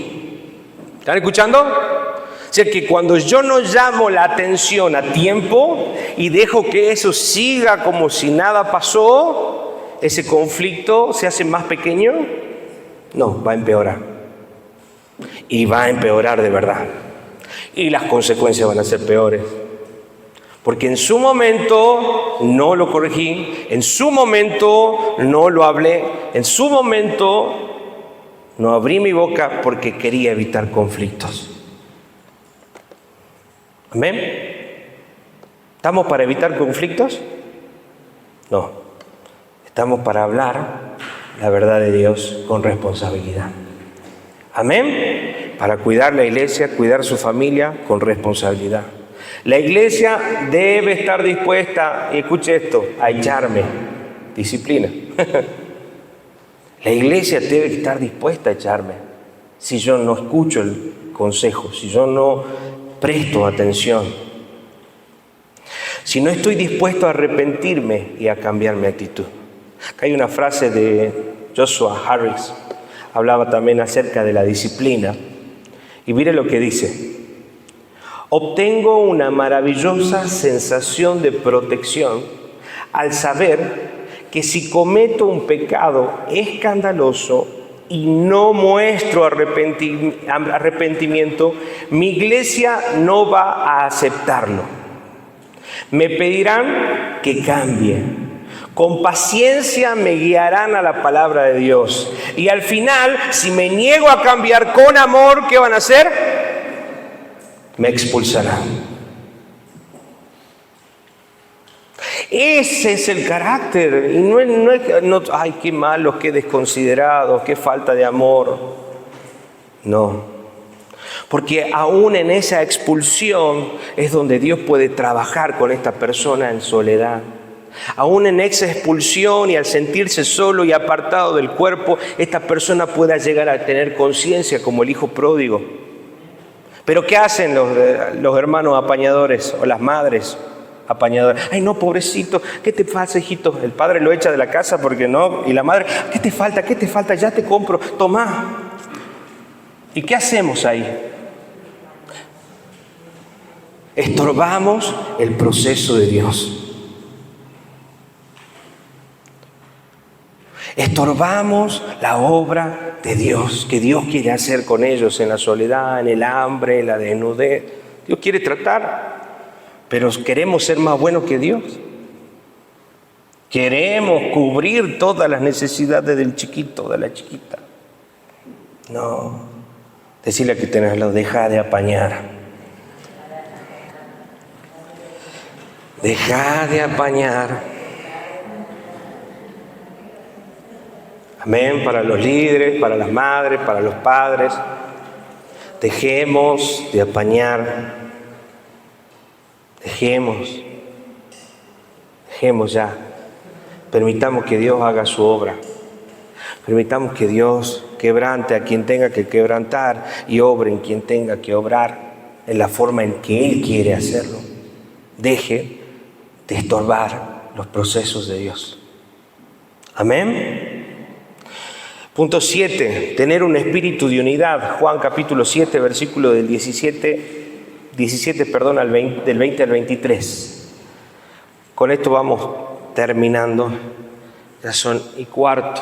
¿Están escuchando? O sea que cuando yo no llamo la atención a tiempo y dejo que eso siga como si nada pasó, ese conflicto se hace más pequeño. No, va a empeorar. Y va a empeorar de verdad. Y las consecuencias van a ser peores. Porque en su momento no lo corregí, en su momento no lo hablé, en su momento no abrí mi boca porque quería evitar conflictos. ¿Amén? ¿Estamos para evitar conflictos? No. Estamos para hablar la verdad de Dios con responsabilidad. Amén. Para cuidar la iglesia, cuidar su familia con responsabilidad. La iglesia debe estar dispuesta, y escuche esto, a echarme. Disciplina. La iglesia debe estar dispuesta a echarme si yo no escucho el consejo, si yo no presto atención. Si no estoy dispuesto a arrepentirme y a cambiar mi actitud. Acá hay una frase de Joshua Harris. Hablaba también acerca de la disciplina. Y mire lo que dice. Obtengo una maravillosa sensación de protección al saber que si cometo un pecado escandaloso y no muestro arrepentimiento, mi iglesia no va a aceptarlo. Me pedirán que cambie. Con paciencia me guiarán a la palabra de Dios. Y al final, si me niego a cambiar con amor, ¿qué van a hacer? Me expulsarán. Ese es el carácter. Y no es ay, qué malos, qué desconsiderados, qué falta de amor. No. Porque aún en esa expulsión es donde Dios puede trabajar con esta persona en soledad. Aún en esa expulsión y al sentirse solo y apartado del cuerpo, esta persona pueda llegar a tener conciencia como el hijo pródigo. Pero ¿qué hacen los hermanos apañadores o las madres apañadoras? Ay, no, pobrecito, ¿qué te pasa, hijito? El padre lo echa de la casa porque no, y la madre, ¿qué te falta? ¿Qué te falta? Ya te compro, tomá. ¿Y qué hacemos ahí? Estorbamos el proceso de Dios. Estorbamos la obra de Dios, que Dios quiere hacer con ellos en la soledad, en el hambre, en la desnudez. Dios quiere tratar, pero queremos ser más buenos que Dios. Queremos cubrir todas las necesidades del chiquito, de la chiquita. No, decirle que tenés al lado, deja de apañar. Deja de apañar. Amén, para los líderes, para las madres, para los padres. Dejemos de apañar. Dejemos ya. Permitamos que Dios haga su obra. Permitamos que Dios quebrante a quien tenga que quebrantar y obre en quien tenga que obrar en la forma en que Él quiere hacerlo. Deje de estorbar los procesos de Dios. Amén. Punto 7, tener un espíritu de unidad. Juan capítulo 7, versículo del 17 al 20, del 20 al 23. Con esto vamos terminando. Ya son 1:15.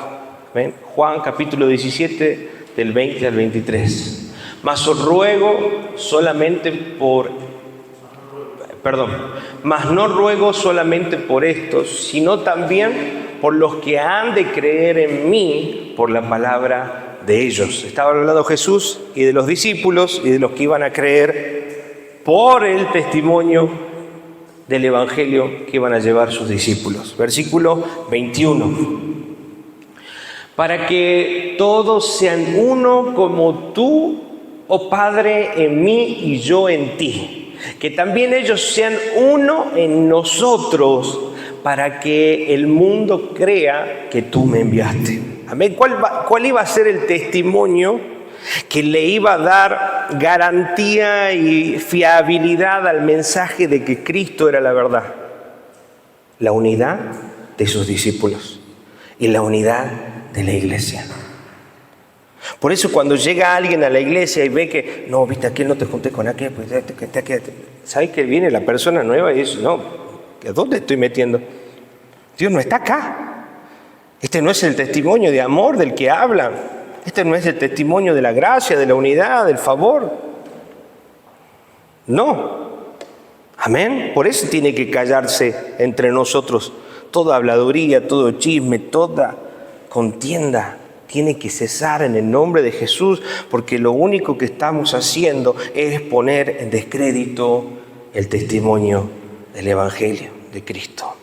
¿Ven? Juan capítulo 17, del 20 al 23. Mas no ruego solamente por estos, sino también por los que han de creer en mí por la palabra de ellos. Estaba hablando Jesús y de los discípulos y de los que iban a creer por el testimonio del Evangelio que iban a llevar sus discípulos. Versículo 21. Para que todos sean uno como tú, oh Padre, en mí y yo en ti. Que también ellos sean uno en nosotros, para que el mundo crea que tú me enviaste. Amén. ¿Cuál iba a ser el testimonio que le iba a dar garantía y fiabilidad al mensaje de que Cristo era la verdad? La unidad de sus discípulos y la unidad de la iglesia. Por eso cuando llega alguien a la iglesia y ve que, no, viste, aquel no te junté con aquel, pues, ¿sabes que viene la persona nueva y dice, no, ¿a dónde estoy metiendo? Dios no está acá. Este no es el testimonio de amor del que hablan. Este no es el testimonio de la gracia, de la unidad, del favor. No. Amén. Por eso tiene que callarse entre nosotros toda habladuría, todo chisme, toda contienda. Tiene que cesar en el nombre de Jesús, porque lo único que estamos haciendo es poner en descrédito el testimonio del Evangelio de Cristo.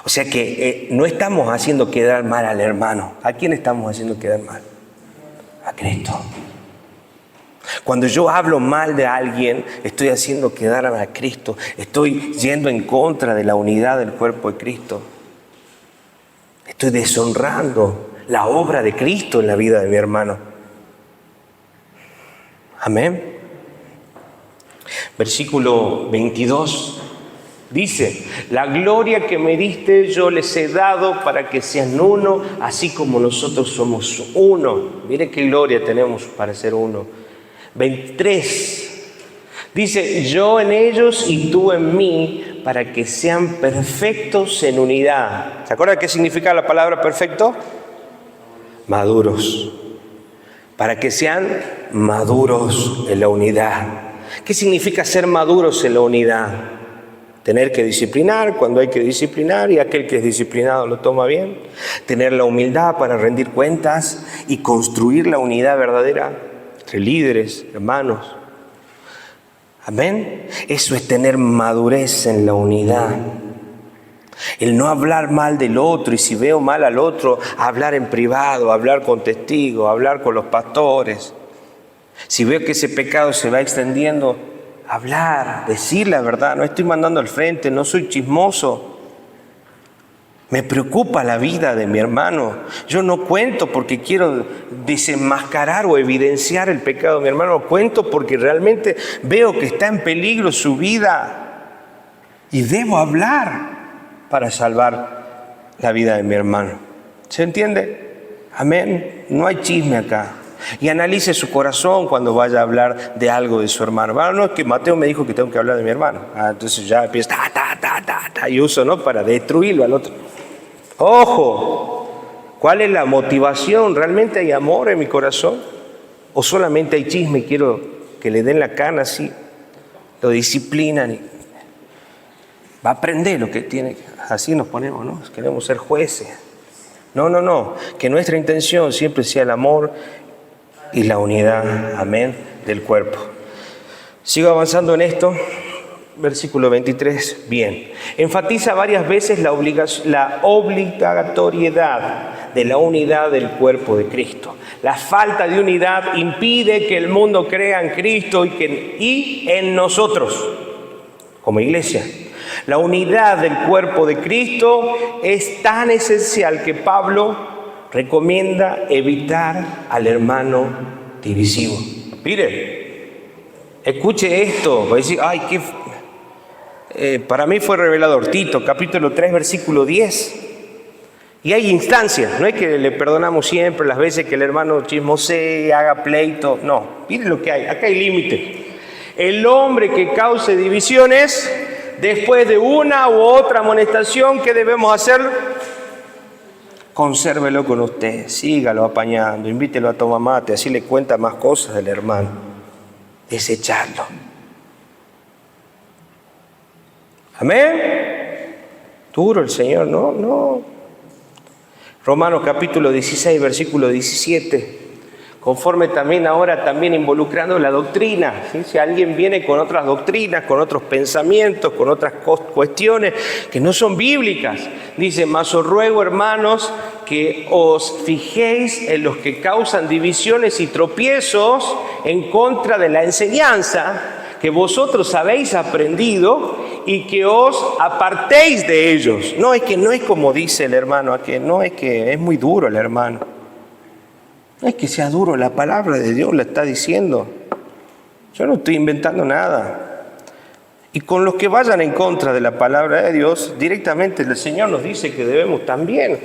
O sea que no estamos haciendo quedar mal al hermano. ¿A quién estamos haciendo quedar mal? A Cristo. Cuando yo hablo mal de alguien, estoy haciendo quedar a Cristo. Estoy yendo en contra de la unidad del cuerpo de Cristo. Estoy deshonrando la obra de Cristo en la vida de mi hermano. Amén. Versículo 22 dice: la gloria que me diste yo les he dado para que sean uno, así como nosotros somos uno. Mire qué gloria tenemos para ser uno. 23 dice: yo en ellos y tú en mí, para que sean perfectos en unidad. ¿Se acuerdan qué significa la palabra perfecto? Maduros. Para que sean maduros en la unidad. ¿Qué significa ser maduros en la unidad? Tener que disciplinar cuando hay que disciplinar y aquel que es disciplinado lo toma bien. Tener la humildad para rendir cuentas y construir la unidad verdadera entre líderes, hermanos. Amén. Eso es tener madurez en la unidad. El no hablar mal del otro, y si veo mal al otro, hablar en privado, hablar con testigos, hablar con los pastores. Si veo que ese pecado se va extendiendo, hablar, decir la verdad. No estoy mandando al frente, no soy chismoso. Me preocupa la vida de mi hermano. Yo no cuento porque quiero desenmascarar o evidenciar el pecado de mi hermano. Cuento porque realmente veo que está en peligro su vida y debo hablar para salvar la vida de mi hermano. ¿Se entiende? Amén. No hay chisme acá. Y analice su corazón cuando vaya a hablar de algo de su hermano. Bueno, no es que Mateo me dijo que tengo que hablar de mi hermano. Entonces ya empieza y uso, ¿no?, para destruirlo al otro. Ojo, ¿cuál es la motivación? ¿Realmente hay amor en mi corazón? ¿O solamente hay chisme y quiero que le den la cana así? Lo disciplinan y va a aprender lo que tiene. Así nos ponemos, ¿no? Queremos ser jueces. No. Que nuestra intención siempre sea el amor y la unidad, amén, del cuerpo. Sigo avanzando en esto. Versículo 23, bien. Enfatiza varias veces la obligatoriedad de la unidad del cuerpo de Cristo. La falta de unidad impide que el mundo crea en Cristo y en nosotros, como iglesia. La unidad del cuerpo de Cristo es tan esencial que Pablo recomienda evitar al hermano divisivo. Mire, escuche esto, va a decir, para mí fue revelador. Tito, capítulo 3, versículo 10. Y hay instancias, no es que le perdonamos siempre las veces que el hermano chismosee, haga pleito. No, mire lo que hay, acá hay límite. El hombre que cause divisiones, después de una u otra amonestación, ¿qué debemos hacer? Consérvelo con usted, sígalo apañando, invítelo a tomar mate, así le cuenta más cosas del hermano. Desecharlo. Amén. Duro el Señor, no. Romanos capítulo 16, versículo 17. Conforme también ahora también involucrando la doctrina. ¿Sí? Si alguien viene con otras doctrinas, con otros pensamientos, con otras cuestiones que no son bíblicas, dice, mas os ruego, hermanos, que os fijéis en los que causan divisiones y tropiezos en contra de la enseñanza que vosotros habéis aprendido y que os apartéis de ellos. No es como dice el hermano, no es que es muy duro el hermano. No es que sea duro, la palabra de Dios la está diciendo. Yo no estoy inventando nada. Y con los que vayan en contra de la palabra de Dios, directamente el Señor nos dice que debemos también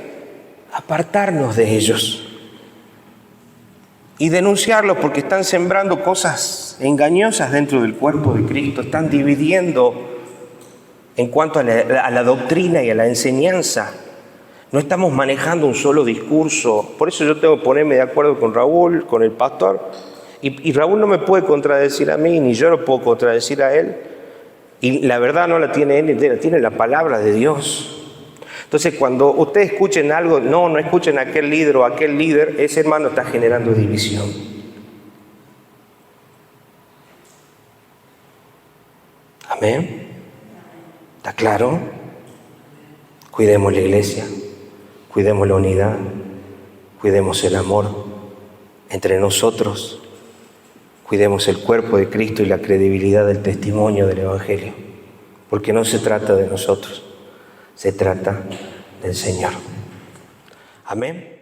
apartarnos de ellos y denunciarlos porque están sembrando cosas engañosas dentro del cuerpo de Cristo, están dividiendo en cuanto a la doctrina y a la enseñanza. No estamos manejando un solo discurso. Por eso yo tengo que ponerme de acuerdo con Raúl, con el pastor. Y Raúl no me puede contradecir a mí, ni yo lo puedo contradecir a él. Y la verdad no la tiene él, la tiene la palabra de Dios. Entonces, cuando ustedes escuchen algo, no escuchen a aquel líder o a aquel líder, ese hermano está generando división. Amén. ¿Está claro? Cuidemos la iglesia. Cuidemos la unidad, cuidemos el amor entre nosotros, cuidemos el cuerpo de Cristo y la credibilidad del testimonio del Evangelio, porque no se trata de nosotros, se trata del Señor. Amén.